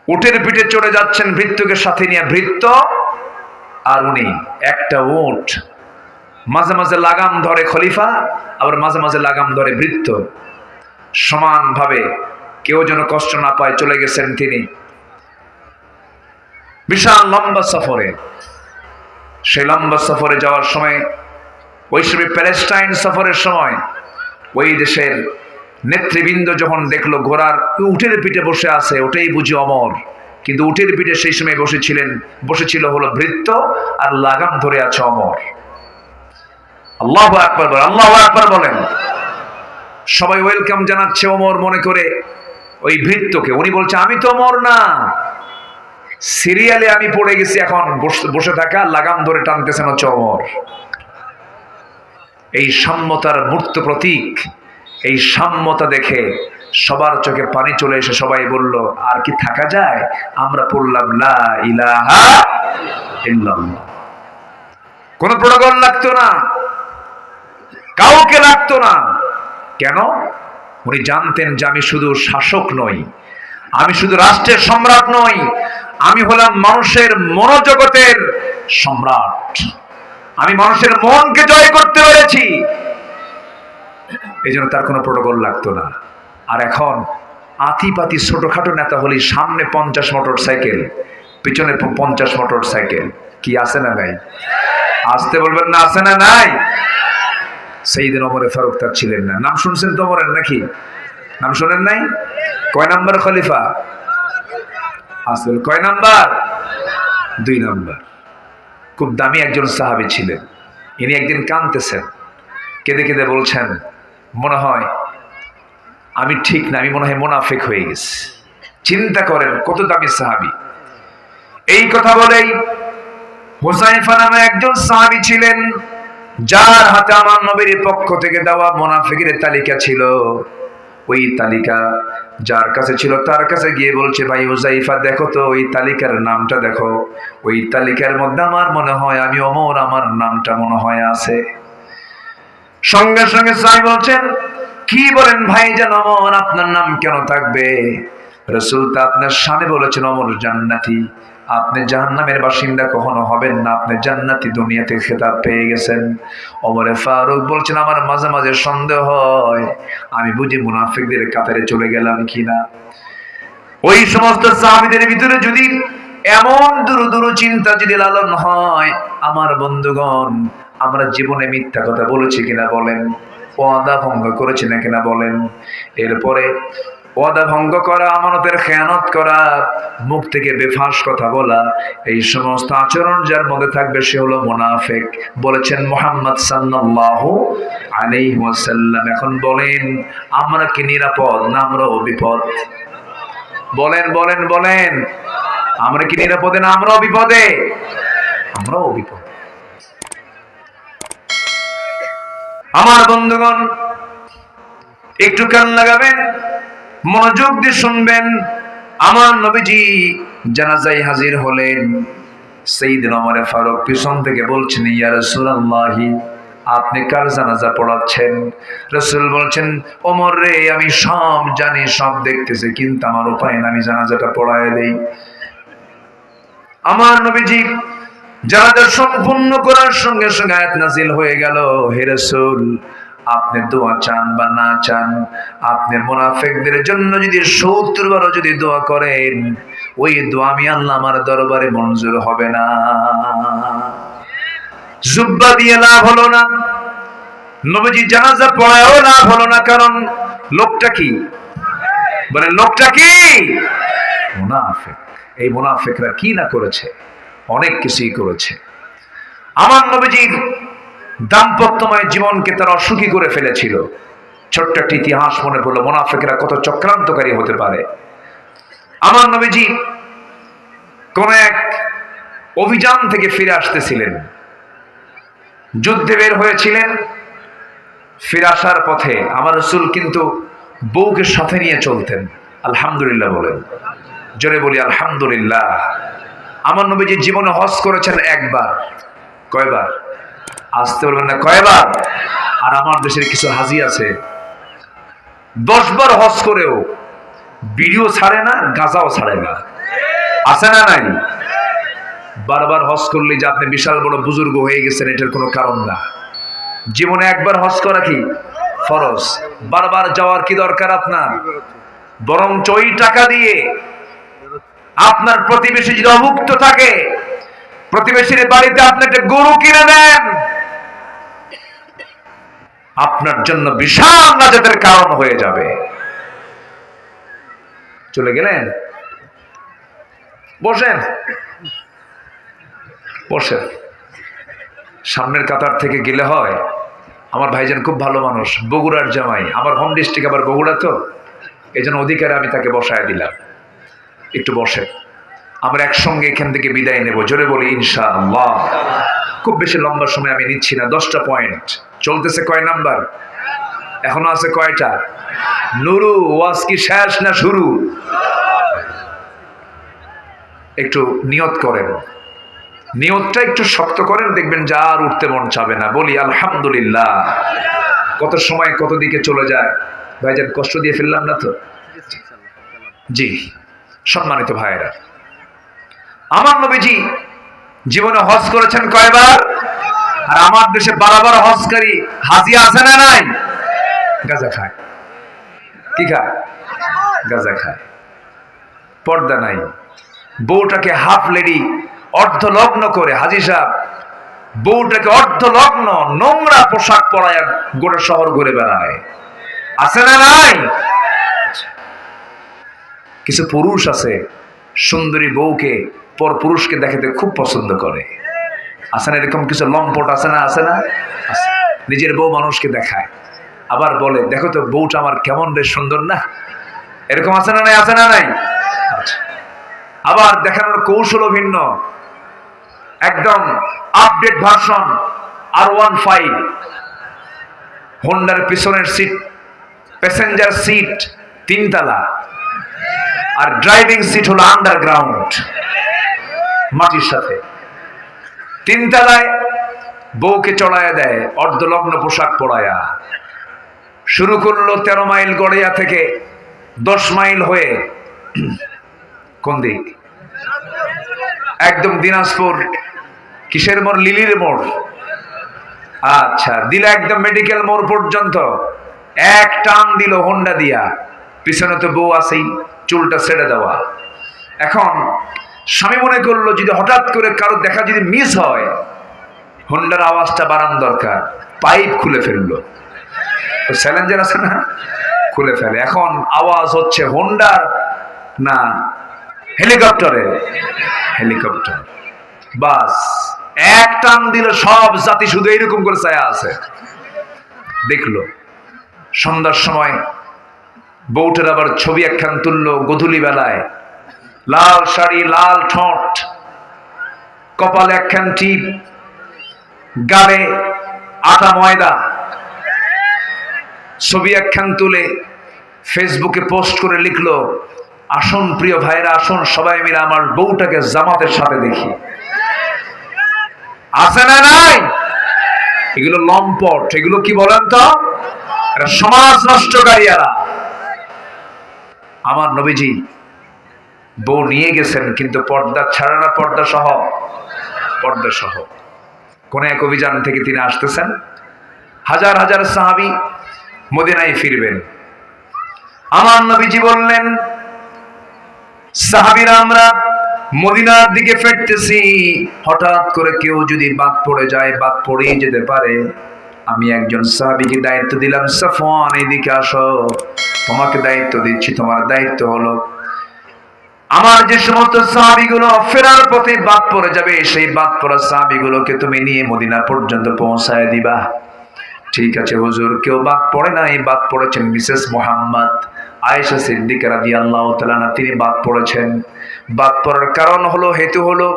উটের পিঠে চড়ে যাচ্ছেন ভৃত্যকে সাথে নিয়ে, ভৃত্য আর উনি, একটা উট। মাঝে মাঝে লাগাম ধরে খলিফা, আবার মাঝে মাঝে লাগাম ধরে ভৃত্য, সমানভাবে, কেউ যেন কষ্ট না পায়। চলে গেছেন তিনি বিশাল লম্বা সফরে। সেই লম্বা সফরে যাওয়ার সময়, ওই সময় প্যালেস্টাইন সফরের সময়, ওই দেশের নেতৃবৃন্দ যখন দেখলো ঘোড়ার উটের পিঠে বসে আছে, ওটাই বুঝি ওমর, কিন্তু উটের পিঠে সেই সময় বসেছিল হলো ভৃত্য, আর লাগাম ধরে আছে ওমর। আল্লাহু আকবার বলেন, আল্লাহু আকবার বলেন। সবাই ওয়েলকাম জানাচ্ছে ওমর মনে করে ওই ভৃত্যকে। উনি বলছে, আমি তো ওমর না, সিরিয়ালে আমি পড়ে গেছি, এখন বসে থাকা, লাগাম ধরে টানতেছেন হচ্ছে ওমর। এই সাম্যতার মূর্ত প্রতীক, এই সাম্যতা দেখে সবার চোখে পানি চলে এসে সবাই বলল, আর কি থাকা যায়? আমরা পড়লাম লা ইলাহা ইল্লাল্লাহ। কোন প্রোটোকল লাগতো না, কাউকে লাগতো না। কেন? উনি জানতেন যে আমি শুধু শাসক নই, আমি শুধু রাষ্ট্রের সম্রাট নই, আমি হলাম মানুষের মনোজগতের সম্রাট। আমি মানুষের মনকে জয় করতে পেরেছি, এই জন্য তার কোনো প্রোটোকল লাগতো না। আর এখন আতিপাতি ছোটখাটো নেতা হলে সামনে 50 মোটর সাইকেল, পিছনে 50 মোটর সাইকেল, কি আছে না নাই? আসতে বলবেন না, আছে না নাই? সাইয়েদনা ওমর ফারুক তার ছিলেন না। নাম শুনছেন তো ওমরের নাকি? নাম শুনেন নাই? কয় নাম্বার খলিফা? আসল কয় নাম্বার? 2 নাম্বার। খুব দামি একজন সাহাবী ছিলেন। ইনি একদিন কাঁদতেছেন, কেঁদে কেঁদে বলছেন, মনে হয় আমি ঠিক না, আমি মনে হয় মুনাফিক হয়ে গেছি। চিন্তা করেন কত দামি সাহাবী। এই কথা বলেই হুযায়ফা নামে একজন সাহাবী ছিলেন, যার হাতে আমার নবীর পক্ষ থেকে দেওয়া মুনাফিকের তালিকা ছিল। ওই তালিকা যার কাছে ছিল তার কাছে গিয়ে বলছে, ভাই হুযায়ফা, দেখো তো ওই তালিকার নামটা দেখো, ওই তালিকার মধ্যে আমার মনে হয় আমি ওমর, আমার নামটা মনে হয় আছে। সঙ্গে সঙ্গে সাহাবী বলছেন, কি বলেন ভাইজান, ওমর আপনার নাম কেন থাকবে? রাসূল তা আপনার শানে বলেছেন, ওমর জান্নাতি, আপনি জাহান্নামের বাসিন্দা কখনো হবেন না, আপনি জান্নাতি, দুনিয়াতে খেতাব পেয়ে গেছেন। ওমর ফারুক বলছেন, আমার মাঝে মাঝে সন্দেহ হয় আমি বুঝি মুনাফিকদের কাতারে চলে গেলাম কিনা। ওই সমস্ত সাহাবীদের ভিতরে যদি এমন দূর চিন্তা যদি লালন হয়, আমার বন্ধুগণ, আমরা জীবনে মিথ্যা কথা বলেছি কিনা বলেন, ওয়াদা ভঙ্গ করেছি না কিনা বলেন। এরপরে ওয়াদা ভঙ্গ করা, আমানতের খেয়ানত করা, মুখ থেকে বেফাঁস কথা বলা, এই সমস্ত আচরণ যার মধ্যে থাকবে সে হলো মুনাফিক, বলেছেন মুহাম্মদ সাল্লাল্লাহু আলাইহি ওয়াসাল্লাম। এখন বলেন, আমরা কি নিরাপদ না আমরাও বিপদ? বলেন বলেন বলেন, আমরা কি নিরাপদে না আমরাও বিপদে? আমরাও বিপদ। আমার বন্ধুগণ, একটু কান লাগাবেন, মনোযোগ দিয়ে শুনবেন। আমার নবীজি জানাজায় হাজির হলেন। সাইয়েদনা ওমর ফারুক পিছন থেকে বলছেন, ইয়া রাসূলুল্লাহ, আপনি কার জানাজা পড়াচ্ছেন? রাসূল বলছেন, ওমর রে, আমি সব জানি, সব দেখতেছি, কিন্তু আমার উপায় না, আমি জানাজাটা পড়ায় দেই। আমার নবীজি জানাজা সম্পূর্ণ করার সঙ্গে সঙ্গে আয়াত নাযিল হয়ে গেল, হে রাসূল আপনি দোয়া চান বা না চান, আপনি মুনাফিকদের জন্য যদি 70 বারও যদি দোয়া করেন, ওই দোয়া আমি আল্লাহ আমার দরবারে মঞ্জুর হবে না। জুব্বা দিয়ে লাভ হলো না, নবীজি জানাজা পড়ায়ও লাভ হলো না, কারণ লোকটা কি বলে, লোকটা কি মুনাফিক। এই মুনাফিকরা কি না করেছে, অনেক কিছুই করেছে। আমার নবীজির দাম্পত্যময় জীবনকে তারা অসুখী করে ফেলেছিল। ছোট্ট একটা ইতিহাস মনে পড়লো, মুনাফিকরা কত চক্রান্তকারী হতে পারে। আমার নবীজি কোন এক অভিযান থেকে ফিরে আসতেছিলেন, যুদ্ধে বের হয়েছিলেন। ফিরে আসার পথে আমার রাসূল কিন্তু বউকে সাথে নিয়ে চলতেন। আলহামদুলিল্লাহ বলেন, জোরে বলি আলহামদুলিল্লাহ। আমার নবীজি জীবনে হজ করেছেন একবার। কয়বার? আসতে বলবেন না, কয়বার? আর আমার দেশের কিছু হাজি আছে 10 বার হজ করেও বিড়িও ছাড়ে না, গাঁজাও ছাড়ে না। আছে না নাই? বারবার হজ করলে যে আপনি বিশাল বড় বুজুর্গ হয়ে গেছেন এটার কোনো কারণ না। জীবনে একবার হজ করা কি ফরজ, বারবার যাওয়ার কি দরকার আপনার? বরং ওই টাকা দিয়ে আপনার প্রতিবেশী যদি অভুক্ত থাকে, প্রতিবেশীর বাড়িতে আপনি একটা গরু কিনে দেন, আপনার জন্য বিশাল নাজাতের কারণ হয়ে যাবে। চলে গেলেন? বসেন বসেন, সামনের কাতার থেকে গেলে হয়। আমার ভাইজান খুব ভালো মানুষ, বগুড়ার জামাই, আমার হোম ডিস্ট্রিক্ট আবার বগুড়া, তো এই জন্য অধিকারে আমি তাকে বসায় দিলাম। একটু বসে, আমরা একসঙ্গে এখান থেকে বিদায় নেব। জোরে বলি ইনশাআল্লাহ। খুব বেশি লম্বা সময় আমি নিচ্ছি না, 10টা পয়েন্ট চলতেছে। কয় নাম্বার? এখনো আছে কয়টা? নুরু, ওয়াজ কি শেষ না শুরু? একটু নিয়ত করেন, নিয়তটা একটু শক্ত করেন, দেখবেন যা আর উঠতে মন চাবে না। বলি আলহামদুলিল্লাহ। কত সময় কত দিকে চলে যায়। ভাইজান কষ্ট দিয়ে ফেললাম না তো? জি, সম্মানিত ভাইয়েরা, আমার নবীজি জীবনে হজ করেছেন কয়বার? আর আমার দেশে বারবার হজকারী হাজি আছে না নাই? গাঁজা খায়। কি খায়? গাঁজা খায়। পর্দা নাই, বউটাকে হাফ লেডি অর্ধলগ্ন করে, হাজি সাহেব বউটাকে অর্ধলগ্ন নোংরা পোশাক পরায় গোটা শহর ঘুরে বেড়ায়। আছে না নাই? কিছু পুরুষ আছে সুন্দরী বউকে পর পুরুষকে দেখাতে খুব পছন্দ করে। আছে না এরকম কিছু লম্পট? আছে না? আছে না? নিজের বউ মানুষকে দেখায়, আবার বলে দেখো তো বউটা আমার কেমন বেশ সুন্দর না। এরকম আছে না নাই? আছে না নাই? আবার দেখানোর কৌশলও ভিন্ন, একদম আপডেট ভার্সন R15, হোন্ডার পিছনের সিট, প্যাসেঞ্জার সিট 3 তলা, আর ড্রাইভিং সিট হলো আন্ডারগ্রাউন্ড মাটির সাথে। 3 তলায় বউকে চড়াইয়া দেয়, অর্ধলগ্ন পোশাক পরায়া। শুরু করলো 13 মাইল গড়িয়া থেকে 10 মাইল হয়ে কোন দিক? একদম দিনাজপুর কিসের মোড়? লিলির মোড়। আচ্ছা, দিল একদম মেডিকেল মোড় পর্যন্ত এক টান দিল হোন্ডা দিয়া। পিছনে তো বউ আছেই, চুলটা ছেড়ে দেওয়া। এখন স্বামী মনে করলো যদি হঠাৎ করে কারো দেখা যদি মিস হয়, হোন্ডার আওয়াজটা বাড়ান দরকার, পাইপ খুলে ফেললো। স্যালেঞ্জার আছে না, খুলে ফেলে। এখন আওয়াজ হচ্ছে হোন্ডার না হেলিকপ্টারে? হেলিকপ্টার। বাস এক টান দিল, সব জাতি শুধু এইরকম করে ছায়া আছে। দেখলো সন্ধ্যার সময় বউটার আবার ছবি একখান তুললো গোধূলি বেলায়, লাল শাড়ি, লাল ঠোঁট, কপালে একখান টিপ, গালে আটা ময়দা, ছবি একখান তুলে ফেসবুকে পোস্ট করে লিখলো, আসুন প্রিয় ভাইরা, আসুন সবাই মিলে আমার বউটাকে জামাতের সাথে দেখি। আছে না নাই? এগুলো লম্পট, এগুলো কি বলেন তো? এরা সমাজ নষ্টকারীরা। আমার নবীজি বউ নিয়ে গেছেন, কিন্তু পর্দা ছাড়া না, পর্দা সহ। পর্দা সহ। কোন এক অভিযান থেকে তিনি আসতেছেন, হাজার হাজার সাহাবী মদিনায় ফিরবেন। আমার নবীজি বললেন, সাহাবীরা আমরা মদিনার দিকে ফিরতেছি, হঠাৎ করে কেউ যদি বাদ পড়ে যায়, বাদ পড়েই যেতে পারে। আমি একজন সাহাবীকে দায়িত্ব দিলাম, সাফওয়ান এদিকে আসো, তোমাকে দায়িত্ব দিচ্ছি। তোমার দায়িত্ব হলো আমার যে সমস্ত সাহাবীগুলো ফেরার পথে বাদ পড়ে যাবে, সেই বাদ পড়া সাহাবীগুলোকে তুমি নিয়ে মদিনা পর্যন্ত পৌঁছায় দিবা। ঠিক আছে হুজুর। কেউ বাদ পড়ে নাই, বাদ পড়েছেন মিসেস মুহাম্মদ আয়েশা সিদ্দিকা রাদিয়াল্লাহু তাআলা আনহা, তিনি বাদ পড়েছেন। বাদ পড়ার কারণ হলো, হেতু হলো,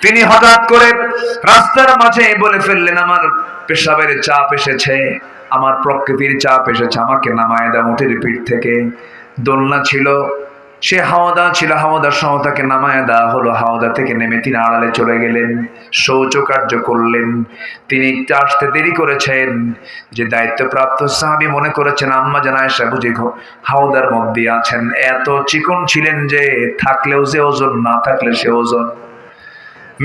তিনি হঠাৎ করে রাস্তার মাঝে বলে ফেললেন, আমার পেশাবের চাপ এসেছে, আমার প্রকৃতির চাপ এসেছে, আমাকে নামায় দাও উটের পিঠ থেকে। দোলনা ছিল, সে হাওদা ছিল, হাওদা সহ তাকে নামায় দেওয়া হলো। হাওদা থেকে নেমে তিনি আড়ালে চলে গেলেন, শৌচকার্য করলেন। তিনি আসতে দেরি করেছেন। যে দায়িত্বপ্রাপ্ত সাহাবী মনে করেছেন আম্মা জান আয়েশা বুঝি হাওদার মধ্যে আছেন। এত চিকন ছিলেন যে থাকলেও যে ওজন, না থাকলে সে ওজন।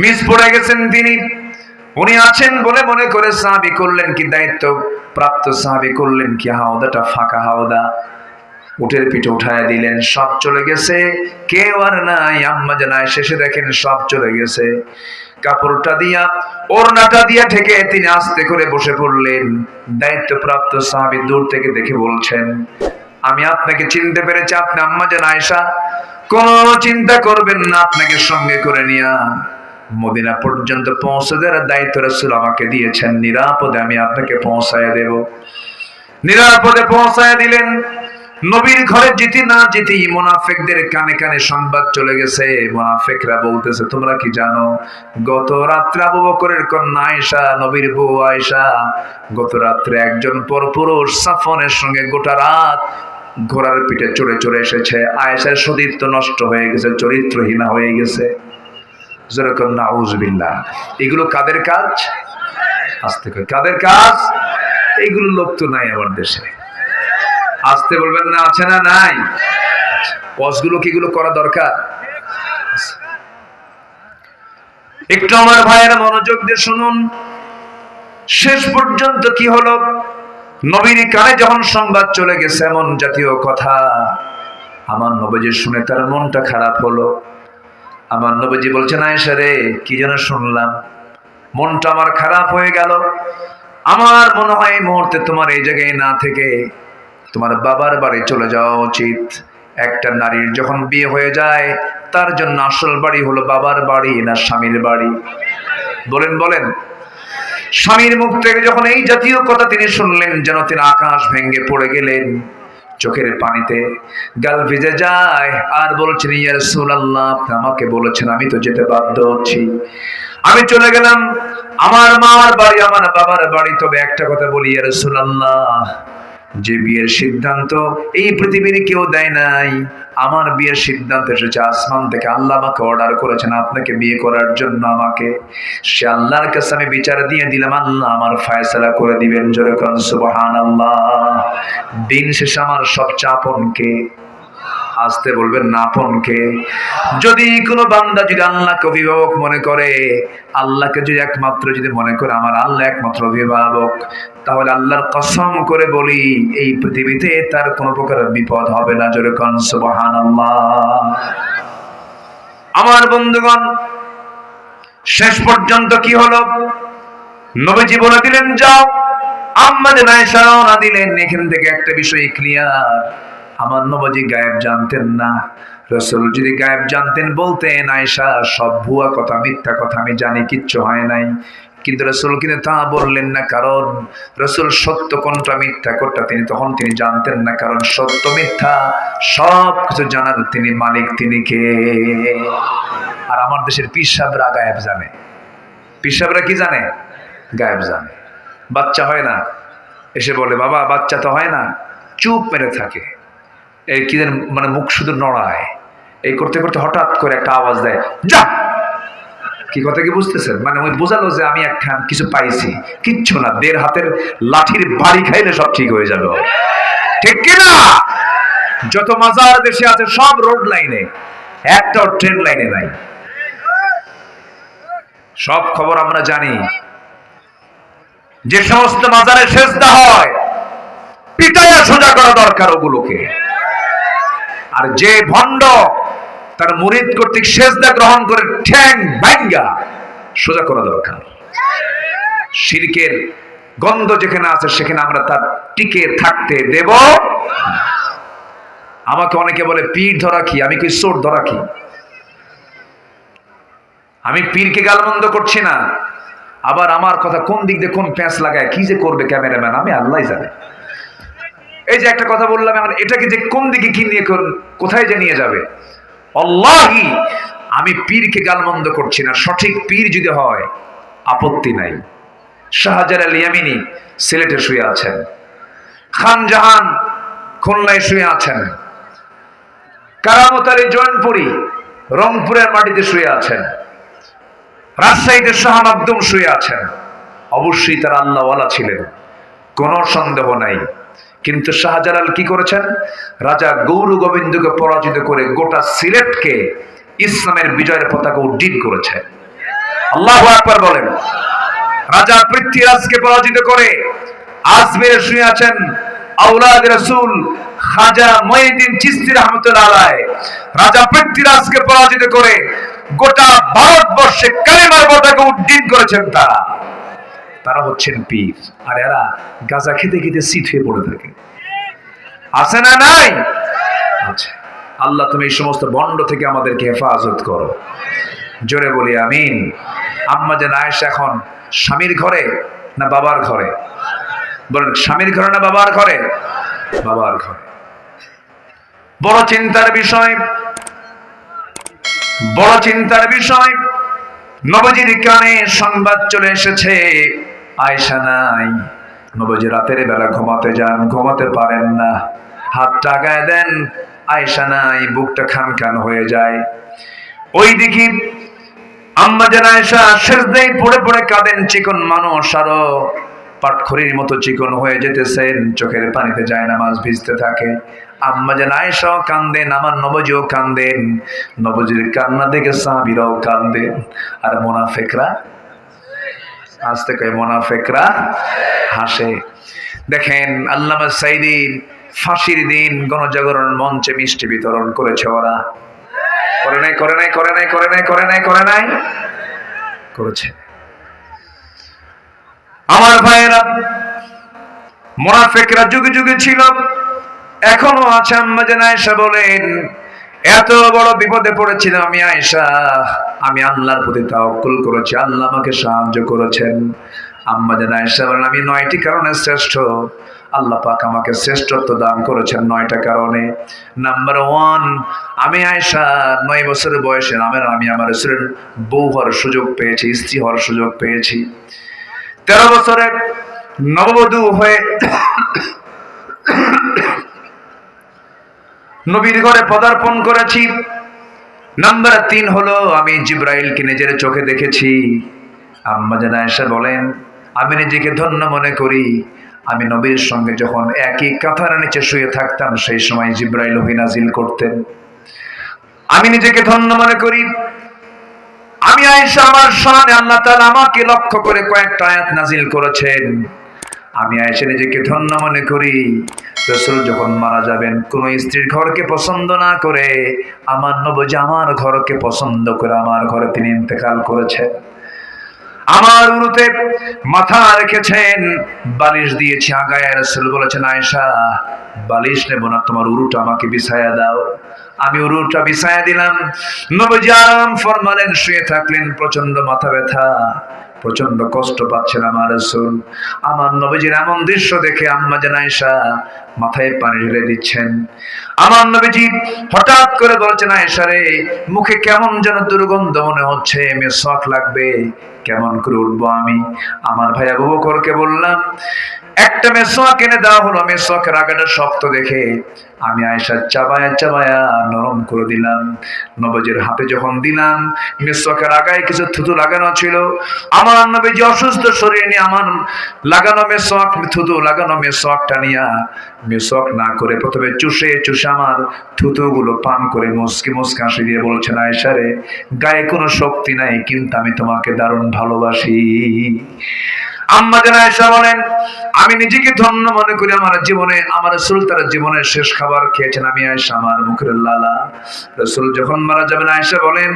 মিস পড়ে গেছেন তিনি, উনি আছেন বলে মনে করে সাহাবী করলেন কি, দায়িত্ব প্রাপ্ত সাহাবী করলেন কি, হাওদাটা ফাঁকা হাওদা, উটের পিঠে উঠায় দিলেন। সব চলে গেছে, কেউ আর নাই। আম্মা জান আয়েশা শেষে দেখেন সব চলে গেছে। কাপড়টা দিয়া, ওড়নাটা দিয়া ঠেকে তিনি আস্তে করে বসে পড়লেন। দায়িত্বপ্রাপ্ত সাহাবী দূর থেকে দেখে বলছেন, আমি আপনাকে চিনতে পেরেছি, আপনি আম্মা জান আয়েশা। কোনো চিন্তা করবেন না, আপনাকে সঙ্গে করে নিয়া মদিনা পর্যন্ত পৌঁছে দেওয়ার দায়িত্ব রাসূল আমাকে দিয়েছেন। নিরাপদে আমি আপনাকে পৌঁছায় দেব। নিরাপদে পৌঁছায় দিলেন। নবীর ঘরে যেতে না যেতেই মুনাফিকদের কানে কানে সংবাদ চলে গেছে। মুনাফিকরা বলতেছে, তোমরা কি জানো গত রাত্রে আবু বকরের কন্যা আয়েশা, নবীর বউ আয়েশা, গত রাত্রে একজন পরপুরুষ সাফওয়ানের সঙ্গে গোটা রাত ঘোড়ার পিঠে চড়ে চড়ে এসেছে। আয়েশার সতীত্ব নষ্ট হয়ে গেছে, চরিত্রহীনা হয়ে গেছে। যেরকম নাউজুবিল্লাহ। এগুলো কাদের কাজ? আস্তে করে, কাদের কাজ? এইগুলো লোক তো নাই আমার দেশে। আসতে বলবেন না, আছে না? নাই। ওয়াজগুলো কি এগুলো করা দরকার? একটু আমার ভাইয়েরা মনোযোগ দিয়ে শুনুন। শেষ পর্যন্ত কি হলো, নবীর কানে যখন সংবাদ চলে গেছে এমন জাতীয় কথা, আমার নবীজি শুনে তার মনটা খারাপ হলো। আমার নবীজি বলছেন, আয়েশা রে, কি যেন শুনলাম, মনটা আমার খারাপ হয়ে গেল। আমার মনে হয় এই মুহূর্তে তোমার এই জায়গায় না থেকে তোমার বাবার বাড়ি চলে যাওয়া উচিত। একটা নারীর যখন বিয়ে হয়ে যায় তার জন্য আসল বাড়ি হলো বাবার বাড়ি না স্বামীর বাড়ি? বলেন বলেন। স্বামীর মুখ থেকে যখন এই জাতীয় কথা তিনি শুনলেন, যেন তিনি আকাশ ভেঙে পড়ে গেলেন। চোখের পানিতে গাল ভিজে যায়, আর বলছেন, ইয়া রাসূলুল্লাহ, আপনি আমাকে বলেছেন, আমি তো যেতে বাধ্য হচ্ছি। আমি চলে গেলাম আমার মার বাড়ি, আমার বাবার বাড়ি। তবে একটা কথা বলি ইয়া রাসূলুল্লাহ, যে বিয়ের সিদ্ধান্ত এই পৃথিবীর কেউ দেয় নাই, আমার বিয়ের সিদ্ধান্ত এসেছে আসমান থেকে। আল্লাহ আমাকে অর্ডার করেছেন আপনাকে বিয়ে করার জন্য। আমাকে সে আল্লাহর কাছে আমি বিচার দিয়ে দিলাম, আল্লাহ আমার ফয়সালা করে দিবেন। জোরে কোন সুবহানাল্লাহ। দিন শেষে আমার সবচেয়ে আপন কে? আসতে বলবেন না, আপন কে? যদি কোনো বান্দা যদি আল্লাহকে অভিভাবক মনে করে, আল্লাহকে যদি একমাত্র যদি মনে করে আমার আল্লাহ একমাত্র অভিভাবক, তাহলে আল্লাহর কসম করে বলি এই পৃথিবীতে তার কোনো প্রকার বিপদ হবে না। জোরে কোন সুবহানাল্লাহ। আমার বন্ধুগণ, শেষ পর্যন্ত কি হলো, নবীজি বলে দিলেন যাও। আম্মা জান আয়েশা রওনা দিলেন। এখান থেকে একটা বিষয় ক্লিয়ার, আমার নবীজি গায়েব জানতেন না। রাসূল যদি গায়েব জানতেন বলতেন, আয়েশা সব ভুয়া কথা, মিথ্যা কথা, আমি জানি, কিচ্ছু হয় নাই। কিন্তু রাসূল কিন্তু তা বললেন না, কারণ রাসূল সত্য কোনটা মিথ্যা কোনটা তিনি জানতেন না। কারণ সত্য মিথ্যা সব কিছু জানার তিনি মালিক, তিনি কে? আর আমার দেশের পীর সাহেবরা গায়েব জানে। পীর সাহেবরা কি জানে? গায়েব জানে। বাচ্চা হয় না, এসে বলে বাবা বাচ্চা তো হয় না, চুপ মেরে থাকে। এই কি মানে মুখ শুধু নড়ায়। এই করতে করতে হঠাৎ করে একটা আওয়াজ দেয়, যা। কি কথা কি বুঝতেছেন? মানে ওই বোঝালো যে আমি একটা কিছু পাইছি। কিচ্ছু না, ১.৫ হাতের লাঠির বাড়ি খাইলে সব ঠিক হয়ে যাবে। ঠিক কিনা? যত মাজার দেশে আছে সব রোড লাইনে, একটাও ট্রেন লাইনে নাই। সব খবর আমরা জানি। যে সমস্ত মাজারে সেজদা হয় পিটাইয়া সোজা করা দরকার ওগুলোকে। আর যে ভণ্ড তার মুরিদ কর্তৃক সেজদা গ্রহণ করে ঠ্যাং ভাঙ্গা সোজা করা দরকার। শিরকের গন্ধ যেখানে আছে সেখানে আমরা তার টিকে থাকতে দেব। আমাকে অনেকে বলে পীর ধরা কি, আমি কি চোর ধরা কি? আমি পীরকে গালমন্দ করছি না, আবার আমার কথা কোন দিক দিয়ে কোন প্যাঁচ লাগায় কি যে করবে ক্যামেরাম্যান আমি আল্লাহ জানে। এই যে একটা কথা বললাম, এখন এটাকে যে কোন দিকে কি নিয়ে কোথায় যে নিয়ে যাবে, আল্লাহি আমি পীরকে গালমন্দ করছি না। সঠিক পীর যদি হয় আপত্তি নাই। শাহজালাল ইয়ামিনী সিলেটে শুয়ে আছেন, খান জাহান খুলনায় শুয়ে আছেন, কারামত আলী জয়নপুরি রংপুরের মাটিতে শুয়ে আছেন, রাজশাহীতে শাহ মাকদুম শুয়ে আছেন। অবশ্যই তারা আল্লাহওয়ালা ছিলেন, কোনো সন্দেহ নাই। কিন্তু শাহজালাল কি করেছেন? রাজা গৌর গোবিন্দকে পরাজিত করে গোটা সিলেটকে ইসলামের বিজয়ের পতাকা উড্ডীন করেছে। আল্লাহু আকবার বলেন। রাজা পৃথ্বীরাজকে পরাজিত করে আজমিরে শুয়ে আছেন আওলাদ রাসূল খাজা মুঈনুদ্দিন চিশতি রাহমাতুল্লাহ আলাইহি। রাজা পৃথ্বীরাজকে পরাজিত করে গোটা ভারতবর্ষে কালেমার পতাকা উড্ডীন করেছেন তারা। তারা হচ্ছেন পীর। আর এরা গাঁজা খেতে খেতে সিট হয়ে পড়ে থাকে। আছে না নাই? আচ্ছা, আল্লাহ তুমি এই সমস্ত বন্ড থেকে আমাদেরকে হেফাজত করো, জোরে বলি আমিন। আম্মা জান আয়েশা এখন স্বামীর ঘরে না বাবার ঘরে? বলেন, স্বামীর ঘরে না বাবার ঘরে? বাবার ঘরে। বড় চিন্তার বিষয়, বড় চিন্তার বিষয়। নবীজির কানে সংবাদ চলে এসেছে আয়েশা নাই। নবীজি রাতের বেলা ঘুমাতে যান, ঘুমাতে পারেন না, হাতটা আগায় দেন, আয়েশা নাই, বুকটা খান খান হয়ে যায়। ওই দিকে আম্মা জান আয়েশা সিজদায় পড়ে পড়ে কাঁদেন। চিকন মানুষ আরো পাটখড়ির মতো চিকন হয়ে যেতেছেন, চোখের পানিতে যায় নামাজ ভিজতে থাকে। আম্মা জান আয়েশাও কাঁদেন, আমার নবীজিও কাঁদেন। নবীজির কান্না দেখে সাহাবীরাও কাঁদেন। আর মুনাফিকরা, আজ থেকে মুনাফিকরা হাসে। দেখেন আল্লামা সাঈদী ফাঁসির দিন গণজাগরণ মঞ্চে মিষ্টি বিতরণ করেছে ওরা। করে নাই, করে নাই, করে নাই, করে নাই, করে নাই, করে নাই, করেছে। আমার ভাইয়েরা, মুনাফিকরা যুগে যুগে ছিল, এখনো আছে। আম্মা জান আয়েশা বলেন, এত বড় বিপদে পড়েছিলাম আমি আয়েশা, আমি আল্লাহর প্রতি তাওয়াক্কুল করেছি, আল্লাহ আমাকে সাহায্য করেছেন। আম্মা জান আয়েশা বলেন, আমি 9টি কারণে শ্রেষ্ঠ। আল্লাহ পাক আমাকে শ্রেষ্ঠত্ব দান করেছেন 9টা কারণে। নাম্বার 1, আমি আয়েশা 9 বছরের বয়সে আমি আমার রাসূলের বউ হওয়ার সুযোগ পেয়েছি, স্ত্রী হওয়ার সুযোগ পেয়েছি। 13 বছরের নববধূ হয়ে নবীর ঘরে পদার্পণ করেছি। নাম্বার 3 হলো আমি জিবরাইলকে নিজের চোখে দেখেছি। আম্মা জান আয়েশা বলেন, আমি নিজেকে ধন্য মনে করি, আমি নবীর সঙ্গে যখন একই কাঁথার নিচে শুয়ে থাকতাম সেই সময় জিবরাইল ওহী নাজিল করতেন। আমি নিজেকে ধন্য মনে করি। আমি আয়েশা, আমার শানে আল্লাহ তাআলা আমাকে লক্ষ্য করে কয়েকটা আয়াত নাজিল করেছেন। আমি আয়েশা নিজেকে ধন্য মনে করি, রাসূল যখন মারা যাবেন কোন স্ত্রীর ঘরকে পছন্দ না করে আমার নবী আমার ঘরকে পছন্দ করে আমার ঘরে তিনি ইন্তেকাল করেছেন। আমার উরুতে মাথা রেখেছেন, বালিশ দিয়েছি আগায়। রাসূল বলেছেন, আয়েশা বালিশ নেব না, তোমার উরুটা আমাকে বিছায়া দাও। আমি উরুটা বিছায়া দিলাম। নবীজি আরাম ফরমালেন, শুয়ে থাকলেন। প্রচন্ড মাথা ব্যথা, প্রচন্ড কষ্ট পাচ্ছেন আমার রাসূল। আমার নবীজির এমন দৃশ্য দেখে আম্মা জান আয়েশা মাথায় পানি ঢেলে দিচ্ছেন। আমার নবীজি হঠাৎ করে বলছেন, আয়েশা রে, মুখে কেমন যেন দুর্গন্ধ মনে হচ্ছে, মিসওয়াক লাগবে, কেমন করে উঠবো আমি? আমার ভাই আবু বকরকে বললাম, একটা মেসওয়াক এনে দেওয়া হলো। মেসওয়াকের আগাটা শক্ত দেখে আমি আয়েশা চাবায়া চাবায়া নরম করে দিলাম। নবীজির হাতে যখন দিলাম, মেসওয়াকের আগায় কিছু থুতু লাগানো ছিল। আমার নবীজি অসুস্থ শরীর নিয়ে আমার লাগানো মেসওয়াক, থুতু লাগানো মেসওয়াকটা নিয়ে মেসওয়াক না করে প্রথমে চুষে চুষে আমার থুতুগুলো পান করে মুসকি মুসকি হাসি দিয়ে বলছেন, আয়েশা রে, গায়ে কোনো শক্তি নাই, কিন্তু আমি তোমাকে দারুণ ভালোবাসি। আম্মা জান আয়েশা বলেন, আমি নিজেকে ধন্য মনে করি, আমার জীবনে আমার রাসূল তার জীবনের শেষ খাবার খেয়েছেন আমি আয়েশা, আমার মুখের লালা। রাসূল যখন মারা যাবেন, আয়েশা বলেন,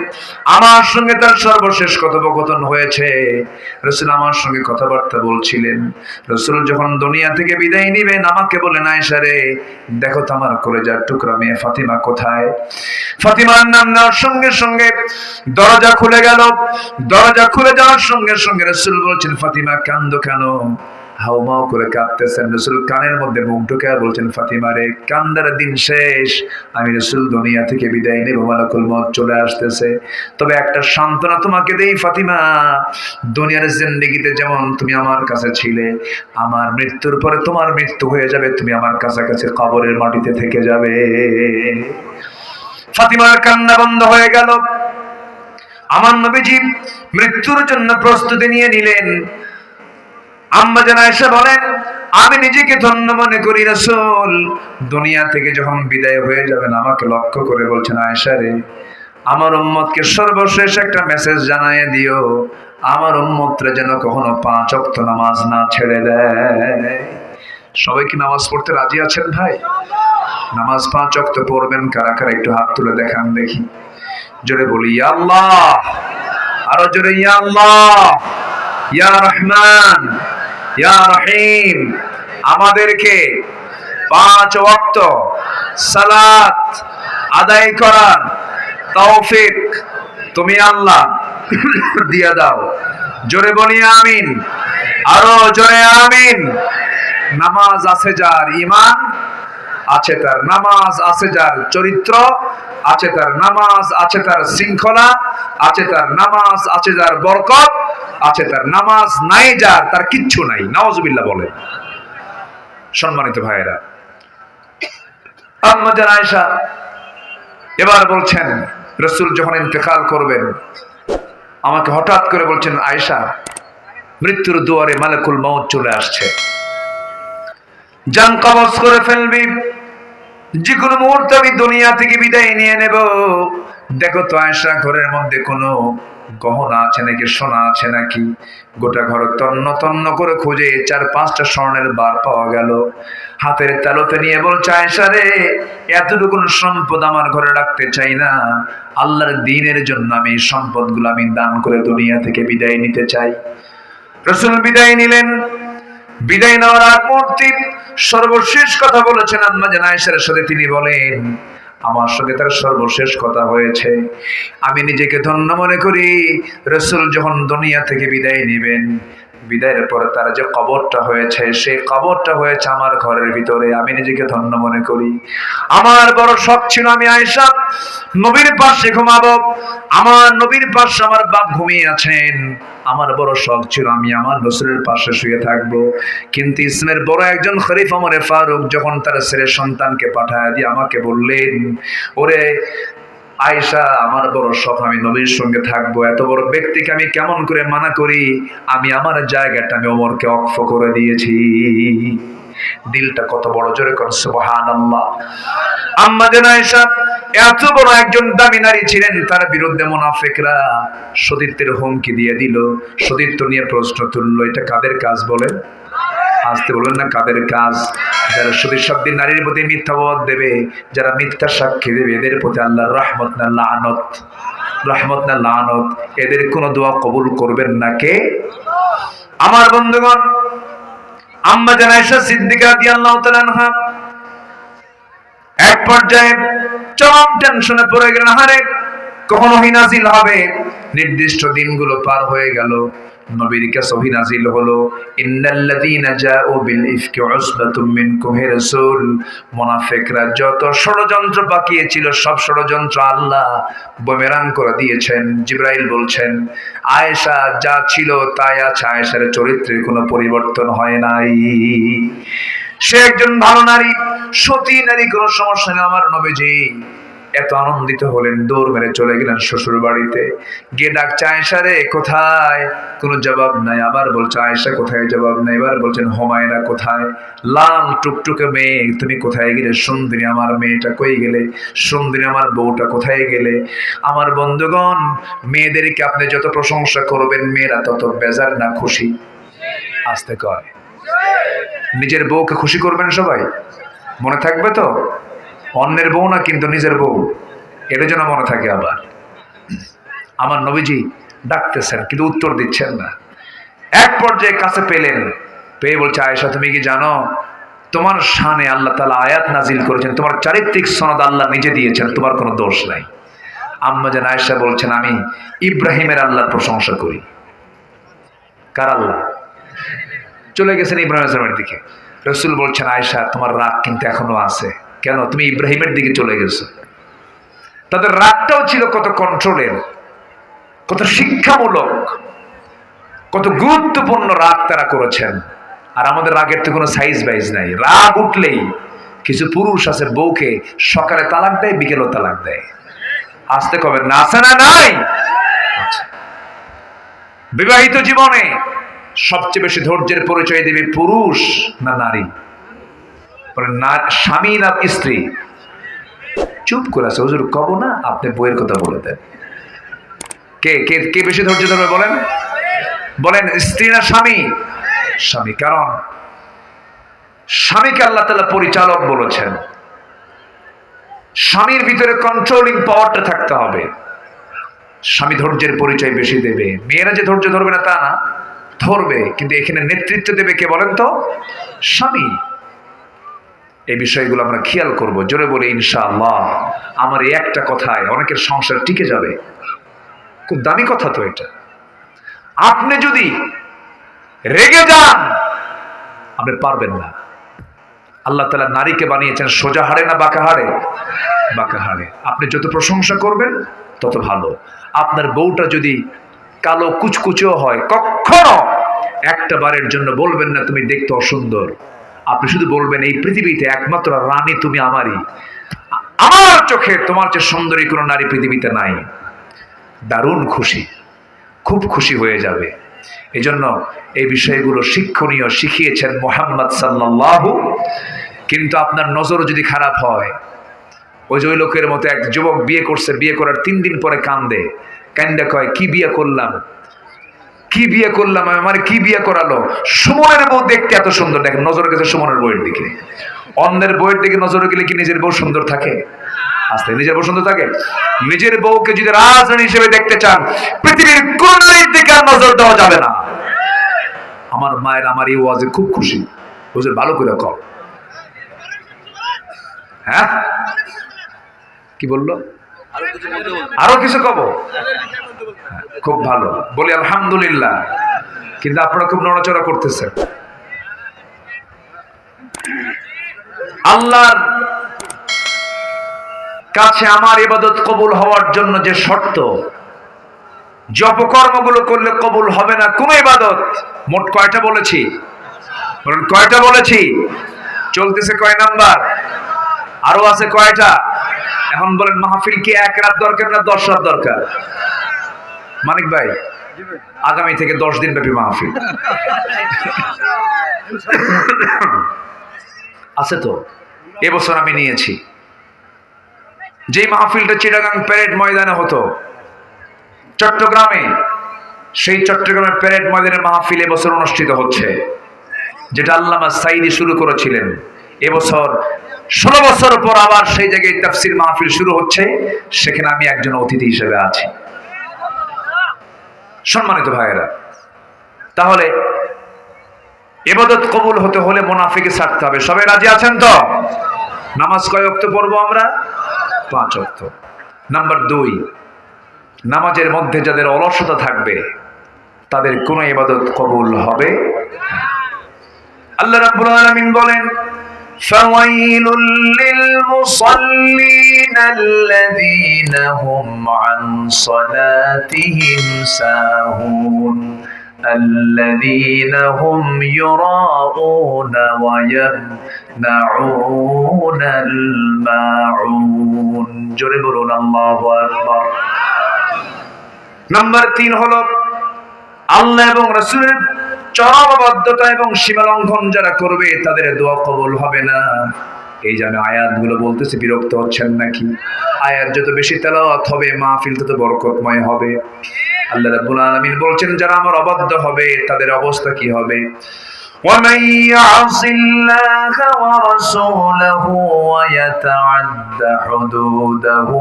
আমার সঙ্গে তার সর্বশেষ কথোপকথন হয়েছে। রাসূল আমার সঙ্গে কথাবার্তা বলছিলেন। রাসূল যখন দুনিয়া থেকে বিদায় নেবেন, আমাকে বলেন, আয়েশা রে, দেখো তো আমার কলেজার টুকরা মেয়ে ফাতিমা কোথায়। ফাতিমার নাম নেওয়ার সঙ্গে সঙ্গে দরজা খুলে গেল। দরজা খুলে যাওয়ার সঙ্গে সঙ্গে রাসূল বলছেন, ফাতিমা কান্দো কেন? হাউমাউ করে কাঁদতেছেন। রাসূল কানের মধ্যে মুখ ঢুকে বলছেন, ফাতিমা রে, কান্দার দিন শেষ, আমি রাসূল দুনিয়া থেকে বিদায় নেব, মালাকুল মউত চলে আসতেছে। তবে একটা সান্ত্বনা তোমাকে দেই ফাতিমা, দুনিয়ার জিন্দেগিতে যেমন তুমি আমার কাছে ছিলে, আমার মৃত্যুর পরে তোমার মৃত্যু হয়ে যাবে, তুমি আমার কাছাকাছি কবরের মাটিতে থেকে যাবে। ফাতিমার কান্না বন্ধ হয়ে গেল। আমার নবীজি মৃত্যুর জন্য প্রস্তুতি নিয়ে নিলেন। আম্মা জান আয়েশা বলেন, আমি নিজেকে ধন্য মনে করি, রাসূল দুনিয়া থেকে যখন বিদায় হয়ে যাবেন আমাকে লক্ষ্য করে বলছেন, আয়েশা রে, আমার উম্মতকে সর্বশেষ একটা মেসেজ জানায় দিও, আমার উম্মতরা যেন কখনো 5 ওয়াক্ত নামাজ না ছেড়ে দেয়। সবাই কি নামাজ পড়তে রাজি আছেন ভাই? নামাজ 5 ওয়াক্ত পড়বেন কারা কারা, একটু হাত তুলে দেখান দেখি। জোরে বলি ইয়া আল্লাহ, আরো জোরে ইয়া আল্লাহ, ইয়া রহমান, ইয়া রহিম। আমাদেরকে 5 ওয়াক্ত সালাত আদায় করার তৌফিক তুমি আল্লাহ দিয়ে দাও। জোরে বলি আমিন, আরো জোরে আমিন। নামাজ আছে যার, ঈমান আছে তার, নামাজ আছে যার, চরিত্র আছে তার, নামাজ আছে তার, শৃঙ্খলা আছে তার, নামাজ আছে যার, বরকত আছে তার। নামাজ নাই যার, তার কিচ্ছু নাই। নাউজুবিল্লাহ বলে। সম্মানিত ভাইয়েরা, আম্মা জান আয়েশা এবার বলছেন, রাসূল যখন ইন্তেকাল করবেন আমাকে হঠাৎ করে বলছেন, আয়েশা, মৃত্যুর দুয়ারে মালাকুল মউত চলে আসছে, জান কবজ করে ফেলবি, যে কোনো মুহূর্তে আমি দুনিয়া থেকে বিদায় নিয়ে নেব। দেখো তো আয়েশা, ঘরের মধ্যে কোনো গহনা আছে নাকি, সোনা আছে নাকি? গোটা ঘর তন্ন তন্ন করে খুঁজে 4-5টা স্বর্ণের বার পাওয়া গেল। হাতের তালুতে নিয়ে বলছে, আয়েশা রে, এতটুকু সম্পদ আমার ঘরে রাখতে চাই না, আল্লাহর দ্বীনের জন্য আমি সম্পদগুলো আমি দান করে দুনিয়া থেকে বিদায় নিতে চাই। রাসূল বিদায় নিলেন। বিদায় নেওয়ার আগ মুহূর্তে সর্বশেষ কথা বলেছেন আম্মা জান আয়েশার সাথে। তিনি বলেন, আমার সঙ্গে তার সর্বশেষ কথা হয়েছে, আমি নিজেকে ধন্য মনে করি, রাসূল যখন দুনিয়া থেকে বিদায় নেবেন, বিদায়ের পরে তার যে কবরটা হয়েছে, সেই কবরটা হয়েছে আমার ঘরের ভিতরে। আমি নিজেকে ধন্য মনে করি। আমার বড় শখ ছিল আমি আয়েশা নবীর পাশে ঘুমাবো, আমার নবীর পাশে আমার বাপ ঘুমিয়ে আছেন। আমার বড় শখ ছিল আমি আমার রাসূলের পাশে শুয়ে থাকবো। কিন্তু ইসলামের বড় একজন খলিফা ওমর ফারুক যখন তার ছেলে সন্তানকে পাঠায় দিয়ে আমাকে বললেন, ওরে আয়েশা, আমার বড় শখ আমি নবীর সঙ্গে থাকবো, এত বড় ব্যক্তিকে আমি কেমন করে মানা করি? আমি আমার জায়গাটা আমি ওমরকে অক্ফ করে দিয়েছি। দিলটা কত বড়, জোরে কর সুবহানাল্লাহ। আম্মা জান আয়েশা এত বড় একজন দামি নারী ছিলেন, তার বিরুদ্ধে মুনাফিকরা সতীত্বের হুমকি দিয়ে দিল, সতীত্ব নিয়ে প্রশ্ন তুললো। এটা কাদের কাজ বলেন? আসতে বলবেন না, কাদের কাজ? যারা সতীর শব্দের নারীর প্রতি মিথ্যাবাদ দেবে, যারা মিথ্যা সাক্ষী দেবে, এদের প্রতি আল্লাহর রহমত না লানত, রহমত না লানত, এদের কোনো দোয়া কবুল করবেন না কে? আমার বন্ধুগণ, আম্মা জান আয়েশা সিদ্দিকা রাদিয়াল্লাহু তাআলা আনহা এক পর্যায়ে চরম টেনশনে পড়ে গেলেন। হারে, কখন ওহী নাযিল হবে? নির্দিষ্ট দিনগুলো পার হয়ে গেল, নবীর কাছে ওহী নাযিল হলো, ইন্নাল্লাযীনা জাউ বিল ইফকি উসবাতুম মিনকুম, হে রাসূল, মুনাফিকরা যত ষড়যন্ত্র পাকিয়েছিল সব ষড়যন্ত্র আল্লাহ বুমেরাং করে দিয়েছেন। জিবরাইল বলছেন, আয়েশা যা ছিল তাই আছে, আয়েশার চরিত্রের কোনো পরিবর্তন হয় নাই। সে একজন ভালো নারী, সতী নারী, কোনো সমস্যা নেই। আমার নবীজি এত আনন্দিত হলেন, দৌড় মেরে চলে গেলেন শ্বশুর বাড়িতে। গিয়ে ডাকছে, আয়েশা রে কোথায়? কোনো জবাব নাই। আবার বলছে, আয়েশা কোথায়? জবাব নাই। এবার বলছেন, হুমায়রা কোথায়? লাল টুকটুকে মেয়ে, তুমি কোথায় গেলে? সুন্দরী আমার মেয়েটা কই গেলে? সুন্দরী আমার বউটা কোথায় গেলে? আমার বন্ধুগণ, মেয়েদেরকে আপনি যত প্রশংসা করবেন মেয়েরা তত বেজার না খুশি? আসতে কয়, নিজের বউকে খুশি করবেন সবাই, মনে থাকবে তো? অন্যের বউ না কিন্তু নিজের বউ, এটা যেন মনে থাকে। আবার আমার নবীজি ডাকতেছেন কিন্তু উত্তর দিচ্ছেন না। এক পর্যায়ে কাছে পেলেন, পেয়ে বলছে, আয়েশা তুমি কি জানো তোমার শানে আল্লাহ তাআলা আয়াত নাজিল করেছেন, তোমার চারিত্রিক সনদ আল্লাহ নিজে দিয়েছেন, তোমার কোনো দোষ নাই। আম্মা জান আয়েশা বলছেন, আমি ইব্রাহিমের আল্লাহর প্রশংসা করি। কার আল্লাহ? চলে গেছেন ইব্রাহিমের দিকে। রাসূল বলছেন, আয়েশা তোমার রাগ কিন্তু এখনো আছে। কেন? তুমি ইব্রাহিমের দিকে চলে গেছো। তাদের রাগটাও ছিল কত কন্ট্রোলের, কত শিক্ষামূলক, কত গুরুত্বপূর্ণ রাগ তারা করেছেন। আর আমাদের রাগের তো কোনো সাইজ বাইজ নাই। রাগ উঠলেই কিছু পুরুষ আছে বউকে সকালে তালাক দেয়, বিকেলও তালাক দেয়। আসতে কবে না, আছে না নাই? বিবাহিত জীবনে সবচেয়ে বেশি ধৈর্যের পরিচয় দেবে পুরুষ না নারী? না স্বামী না স্ত্রী? চুপ করে আছে, হুজুর কব না, আপনি বইয়ের কথা বলে দেন। কে কে কে বেশি ধৈর্য ধরবে বলেন? বলেন, স্ত্রী না স্বামী? স্বামী। কারণ স্বামীকে আল্লাহ তাআলা পরিচালক বলেছেন। স্বামীর ভিতরে কন্ট্রোলিং পাওয়ারটা থাকতে হবে। স্বামী ধৈর্যের পরিচয় বেশি দেবে। মেয়েরা যে ধৈর্য ধরবে না তা না, ধরবে, কিন্তু এখানে নেতৃত্ব দেবে কে বলেন তো? স্বামী। এই বিষয়গুলো আমরা খেয়াল করব। জোরে বলে ইনশাআল্লাহ। আমার এই একটা কথায় অনেকের সংসার টিকে যাবে। খুব দামি কথা তো এটা। আপনি যদি রেগে যান আপনি পারবেন না। আল্লাহ তাআলা নারীকে বানিয়েছেন সোজা হাড়ে না বাঁকা হাড়ে? বাঁকা হাড়ে। আপনি যত প্রশংসা করবেন তত ভালো। আপনার বউটা যদি কালো কুচকুচেও হয়, কখনো একটা বারের জন্য বলবেন না তুমি দেখতে অসুন্দর। আপনি শুধু বলবেন, এই পৃথিবীতে একমাত্র রানী তুমি আমারই, আমার চোখে তোমার চেয়ে সুন্দরী কোনো নারী পৃথিবীতে নাই। দারুণ খুশি, খুব খুশি হয়ে যাবে। এজন্য এই বিষয়গুলো শিক্ষণীয় শিখিয়েছেন মুহাম্মদ সাল্লাল্লাহু। কিন্তু আপনার নজর যদি খারাপ হয়, ওই যে ওই লোকের মতো এক যুবক বিয়ে করছে, বিয়ে করার 3 দিন পরে কান্দে, কান্দা কয়, কি বিয়ে করলাম, কি বিয়ে করলাম, আমার কি বিয়ে করালো? সুমনের বউ দেখতে এত সুন্দর, দেখেন নজর গেছে সুমনের বউয়ের দিকে। অন্যের বউয়ের দিকে নজর গেলে কি নিজের বউ সুন্দর থাকে? আস্তে নিজের বউ সুন্দর থাকে? নিজের বউকে যদি রাজরানী হিসেবে দেখতে চান, পৃথিবীর কোন নারীর দিকে আর নজর দেওয়া যাবে না। আমার মায়ের আমার এই ওয়াজে খুব খুশি। হুজুর ভালো করে কও। হ্যাঁ, কি বললো? আরো কিছু কব? খুব ভালো, বলি আলহামদুলিল্লাহ। কিন্তু আপনারা খুব নড়াচড়া করতেছেন। আল্লাহর কাছে আমার ইবাদত কবুল হওয়ার জন্য যে শর্ত, যে অপকর্মগুলো করলে কবুল হবে না কোন ইবাদত, মোট কয়টা বলেছি? বলেন কয়টা বলেছি? চলতেছে কয় নাম্বার? আরো আছে কয়টা? এখন বলেন, মাহফিল কি 1 রাত দরকার না 10 রাত দরকার? মানিক ভাই, আগামী থেকে 10 দিন ব্যাপী মাহফিল আছে তো? এবছর আমি নিয়েছি। যে মাহফিলটা চিটাগাং প্যারেড ময়দানে হতো চট্টগ্রামে, সেই চট্টগ্রামের প্যারেড ময়দানের মাহফিল এবছর অনুষ্ঠিত হচ্ছে, যেটা আল্লামা সাঈদী শুরু করেছিলেন। এবছর 16 বছর পর আবার সেই জায়গায় তাফসীর মাহফিল শুরু হচ্ছে, সেখানে আমি একজন অতিথি হিসেবে আছি। সম্মানিত ভাইয়েরা, তাহলে ইবাদত কবুল হতে হলে মুনাফিকি ছাড়তে হবে। সবাই রাজি আছেন তো? নামাজ কয় ওয়াক্ত পড়বো আমরা? 5 ওয়াক্ত। নাম্বার 2, নামাজের মধ্যে যাদের অলসতা থাকবে তাদের কোনো ইবাদত কবুল হবে। আল্লাহ রাব্বুল আলামিন বলেন, ফাওয়াইলুল লিল মুসাল্লিন আল্লাযীনা হুম আন সালাতিহিম সাহুন আল্লাযীনা হুম ইউরাউনা ওয়া ইয়ামনাউনাল মাউন। জোরে বলুন আল্লাহু আকবার। নাম্বার 3 হলো আল্লাহ এবং রাসূলের চরমবদ্ধতা এবং সীমালঙ্ঘন যারা করবে তাদের দোয়া কবুল হবে না। এই যে আমি আয়াতগুলো বলতেছি, বিরক্ত হচ্ছেন নাকি? আয়াত যত বেশি তেলাওয়াত হবে মাহফিল তত বরকতময় হবে। আল্লাহ রাব্বুল আলামিন বলছেন যারা আমার অবাধ্য হবে তাদের অবস্থা কি হবে? وَمَن يَعْصِ اللَّهَ وَرَسُولَهُ وَيَتَعَدَّ حُدُودَهُ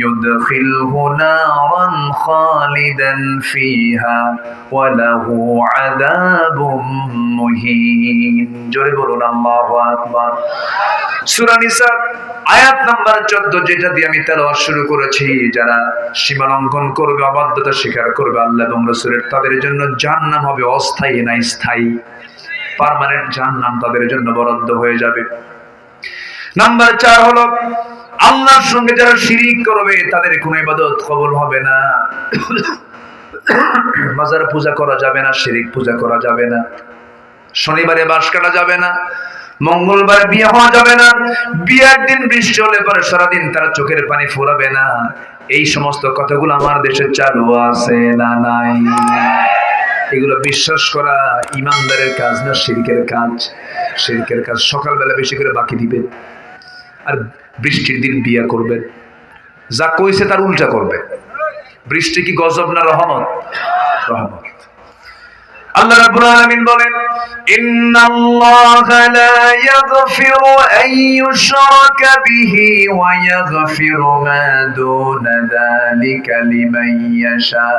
يُدْخِلْهُ نَارًا خَالِدًا فِيهَا وَلَهُ عَذَابٌ مُهِينٌ। জোরে বলুন আল্লাহু আকবার। সূরা নিসা আয়াত নাম্বার 14, যেটা দিয়ে আমি তেলাওয়াত শুরু করেছি, যারা সীমা লঙ্ঘন করবে, অবাধ্যতা স্বীকার করবে আল্লাহ এবং রাসূলের, তাদের জন্য জাহান্নাম হবে অস্থায়ী না স্থায়ী। পার্মানেন্ট জাহান্নাম তাদের জন্য বরাদ্দ হয়ে যাবে। নাম্বার 4 হলো আল্লাহর সঙ্গে যারা শিরিক করবে তাদের কোনো ইবাদত কবুল হবে না। মাজার পূজা করা যাবে না, শিরিক পূজা করা যাবে না, শনিবারে বাঁশ কাটা যাবে না, মঙ্গলবার বিয়ে হওয়া যাবে না, বিয়ের দিন বৃষ্টি হলে পরে সারাদিন তারা চোখের পানি ফোরাবে না। এই সমস্ত কথাগুলো আমার দেশে চালু আছে না নাই? এগুলো বিশ্বাস করা ইমানদারের কাজ না শিরকের কাজ? শিরকের কাজ। সকালবেলা বেশি করে বাকি দিবেন আর বৃষ্টির দিন বিয়ে করবেন, যা কইছে তার উল্টা করবে। বৃষ্টি কি গজব না রহমত? রহমত। আল্লাহ রাব্বুল আলামিন বলেন, ইন্নাল্লাহা লা ইয়াগফিরু আন ইউশরাকা বিহি ওয়া ইয়াগফিরু মা দুনা যালিকা লিমান ইয়াশা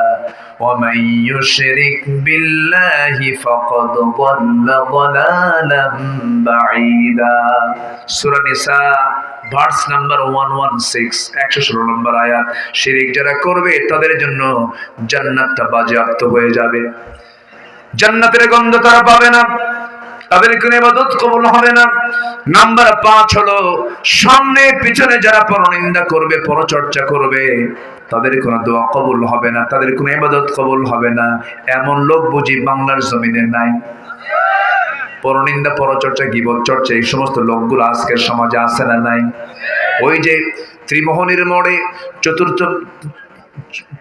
ওয়া মান ইউশরিক বিল্লাহি ফাকাদ দাল্লা দালালান বাঈদা। সূরা নিসা ভার্স নাম্বার 116, 116 নম্বর আয়াত। শিরক যারা করবে তাদের জন্য জান্নাতটা বাজেয়াপ্ত হয়ে যাবে, জান্নাতের গন্ধ তারা পাবে না, তাদের কোনো ইবাদত কবুল হবে না। নাম্বার 5 হলো সামনে পিছনে যারা পরনিন্দা করবে, পরচর্চা করবে, তাদের কোনো দোয়া কবুল হবে না, তাদের কোনো ইবাদত কবুল হবে না। এমন লোক বুঝি বাংলার জমিনে নাই? পরনিন্দা, পরচর্চা, গীবত চর্চা, এই সমস্ত লোকগুলো আজকের সমাজে আছে না নাই? ওই যে ত্রিমোহনীর মোড়ে, চতুর্থ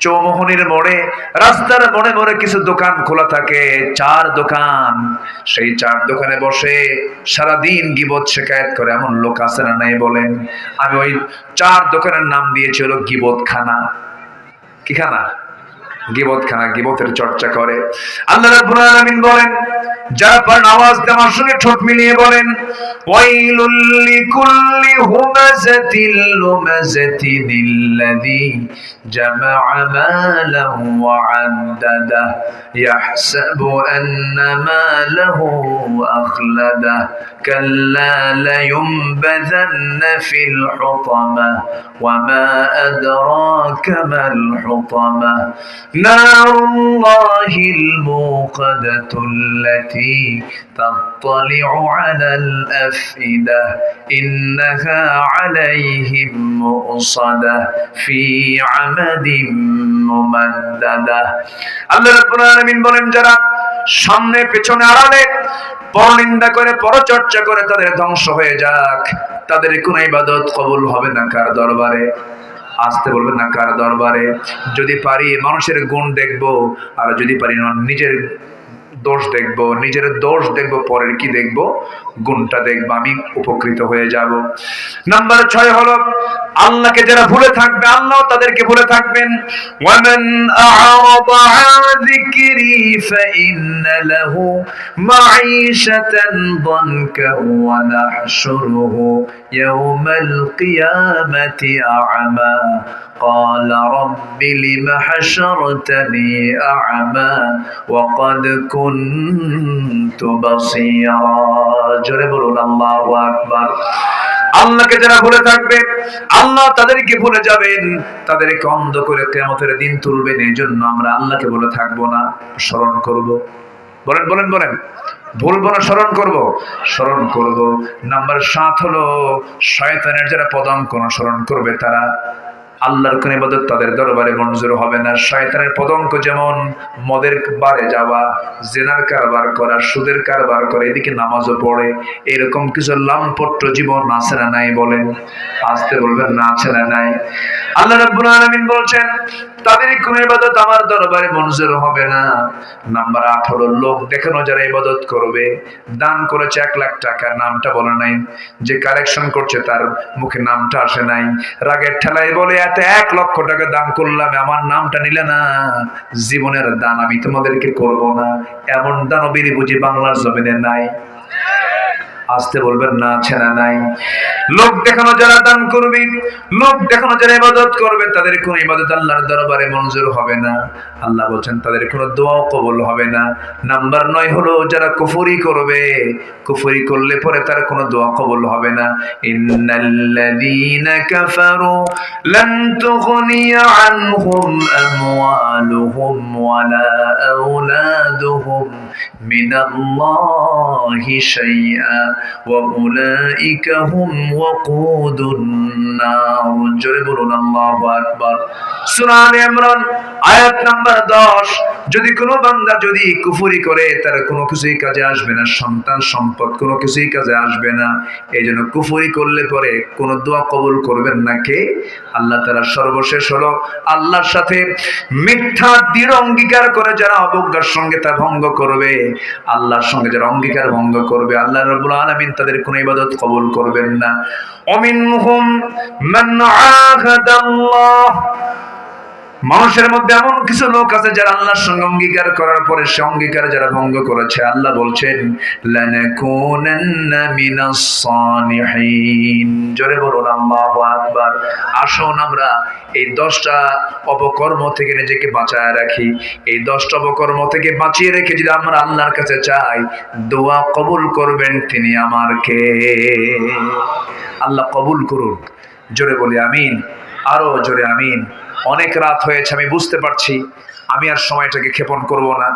চৌমোহনীর মোড়ে, রাস্তার মোড়ে মোড়ে কিছু দোকান খোলা থাকে, 4 দোকান। সেই 4 দোকানে বসে সারাদিন গীবত শিকায়েত করে এমন লোক আছে না নাই বলেন? আমি ওই 4 দোকানের নাম দিয়েছি হলো গীবত খানা। কি খানা? গীবত খানা, গীবতের চর্চা করে। আল্লাহ রাব্বুল আলামিন বলেন, যারা পারেন আওয়াজ দেওয়ার সঙ্গে ঠোঁট মিলিয়ে বলেন, ওয়াইলুল লিকুল্লি হুমাযাতিল লুমাযাতিনিল্লাযী জামা'a মালাহু ওয়া 'আদ্দাদাহ ইয়াহসাবু আন্না মালাহু আখলাদাহ কাল্লা লায়ুনবাযান্না ফিল হুতামাহ ওয়া মা আদরাকা মাল হুতামাহ নারুল্লাহিল মুকাদাতুল্লাতী তাত্তালি'ু আলাল আফইদাহ ইন্নাহা আলাইহিম মুসাদাহ ফি আমাদিম মুমাদ্দাদাহ। আল্লাহ রাব্বুল আলামিন বলেন, যারা সামনে পেছনে আড়ালে পরনিন্দা করে, পরচর্চা করে, তাদের ধ্বংস হয়ে যাক। তাদের কোনো ইবাদত কবুল হবে না কার দরবারে? আসতে বলবেন না, কার দরবারে? যদি পারি মানুষের গুণ দেখবো, আর যদি পারি নিজের দোষ দেখবো, নিজের দোষ দেখবো, পরের কি দেখবো? গুণটা দেখবো, আমি উপকৃত হয়ে যাব। নাম্বার 6 হলো আল্লাহকে যারা ভুলে থাকবে, আল্লাহ তাদেরকে ভুলে থাকবেন। ওয়ামান আ'রাদা আন যিকরি ফাইন্না লাহু মাঈশাতান দানকা ওয়া নাহশুরুহু ইয়াওমাল কিয়ামাতি আ'মা قال رب لم حشرتني أعمى وقد كنت بصيرا। জোরে বলুন আল্লাহু আকবার। আল্লাহকে যারা ভুলে থাকবে আল্লাহ তাদেরকে ভুলে যাবেন, তাদেরকে অন্ধ করে কিয়ামতের দিন তুলবেন। এই জন্য আমরা আল্লাহকে ভুলে থাকবো না, স্মরণ করব। বলেন বলেন বলেন, ভুলবো না, স্মরণ করব, স্মরণ করব। নাম্বার 7 হলো শয়তানের যারা পদাঙ্ক অনুসরণ করবে তারা আল্লাহর কোন ইবাদত তাদের দরবারে মঞ্জুর হবে না। শয়তানের পদাঙ্ক যেমন মদের বারে যাওয়া, জেনার কারবার করা, সুদের কারবার করে, এদিকে নামাজও পড়ে, এরকম কিছু লামপট্ট জীবন আছে না নাই? বলেন, আসতে বলবেন না, আছে না নাই? আল্লাহ রাব্বুল আলামিন বলছেন তাদের কোন ইবাদত আমার দরবারে মঞ্জুর হবে না। নাম্বার 8 হলো লোক দেখানো যারা ইবাদত করবে। দান করেছে 1 লাখ টাকা, নামটা বলে নাই, যে কালেকশন করছে তার মুখে নামটা আসে নাই, রাগের ঠেলায় বলে এত 1 লক্ষ টাকা দান করলাম, আমার নামটা নিলে না, জীবনের দান আমি তোমাদেরকে করব না। এমন দানবীর বুঝি বাংলার জমিনে নাই? আসতে বলবেন না, আছে না নাই? লোক দেখানো যারা দান করবে, লোক দেখানো যারা ইবাদত করবে, তাদের কোনো ইবাদত আল্লাহর দরবারে মঞ্জুর হবে না। আল্লাহ বলছেন তাদের কোনো দোয়াও কবুল হবে না। নাম্বার 9 হলো যারা কুফরি করবে, কুফরি করলে পরে তার কোনো দোয়া কবুল হবে না। ইন্নাল্লাযীনা কাফারু লান তুগনিয়া আনহুম আমওয়ালুহুম ওয়ালা আওলাদুহুম মিনাল্লাহি শাইআ ওয়া উলাইকা হুম ওয়াকুদুন নার। জোরে বলুন আল্লাহু আকবার। সূরা আলে ইমরান আয়াত নাম্বার 10। যদি কোনো বান্দা যদি কুফরি করে তার কোনো কিছুই কাজে আসবে না, সন্তান সম্পদ কোনো কিছুই কাজে আসবে না। এই জন্য কুফরি করলে পরে কোনো দোয়া কবুল করবেন না কে? আল্লাহ তাআলা। সর্বশেষ হলো আল্লাহর সাথে মিথ্যা দৃঢ় অঙ্গীকার করে যারা অবজ্ঞার সঙ্গে তা ভঙ্গ করবে, আল্লাহর সঙ্গে যারা অঙ্গীকার ভঙ্গ করবে, আল্লাহ রাব্বুল আলামিন তাদের কোনো ইবাদত কবুল করবেন না। ওমিনহুম মান আহাদাল্লাহ, মানুষের মধ্যে এমন কিছু লোক আছে যারা আল্লাহর সঙ্গে অঙ্গীকার করার পরে সে অঙ্গীকার যারা ভঙ্গ করেছে, আল্লাহ বলছেন লানাকুনান্না মিনাস সালিহিন। জোরে বলুন আল্লাহু আকবার। আসুন আমরা এই 10টা অপকর্ম থেকে নিজেকে বাঁচায় রাখি। এই 10টা অপকর্ম থেকে বাঁচিয়ে রেখে যদি আমরা আল্লাহর কাছে চাই, দোয়া কবুল করবেন তিনি আমার কে? আল্লাহ কবুল করুন। জোরে বলি আমিন, আরো জোরে আমিন। অনেক রাত হয়েছে, আমি বুঝতে পারছি, আমি আর সময়টাকে ক্ষেপণ করব না।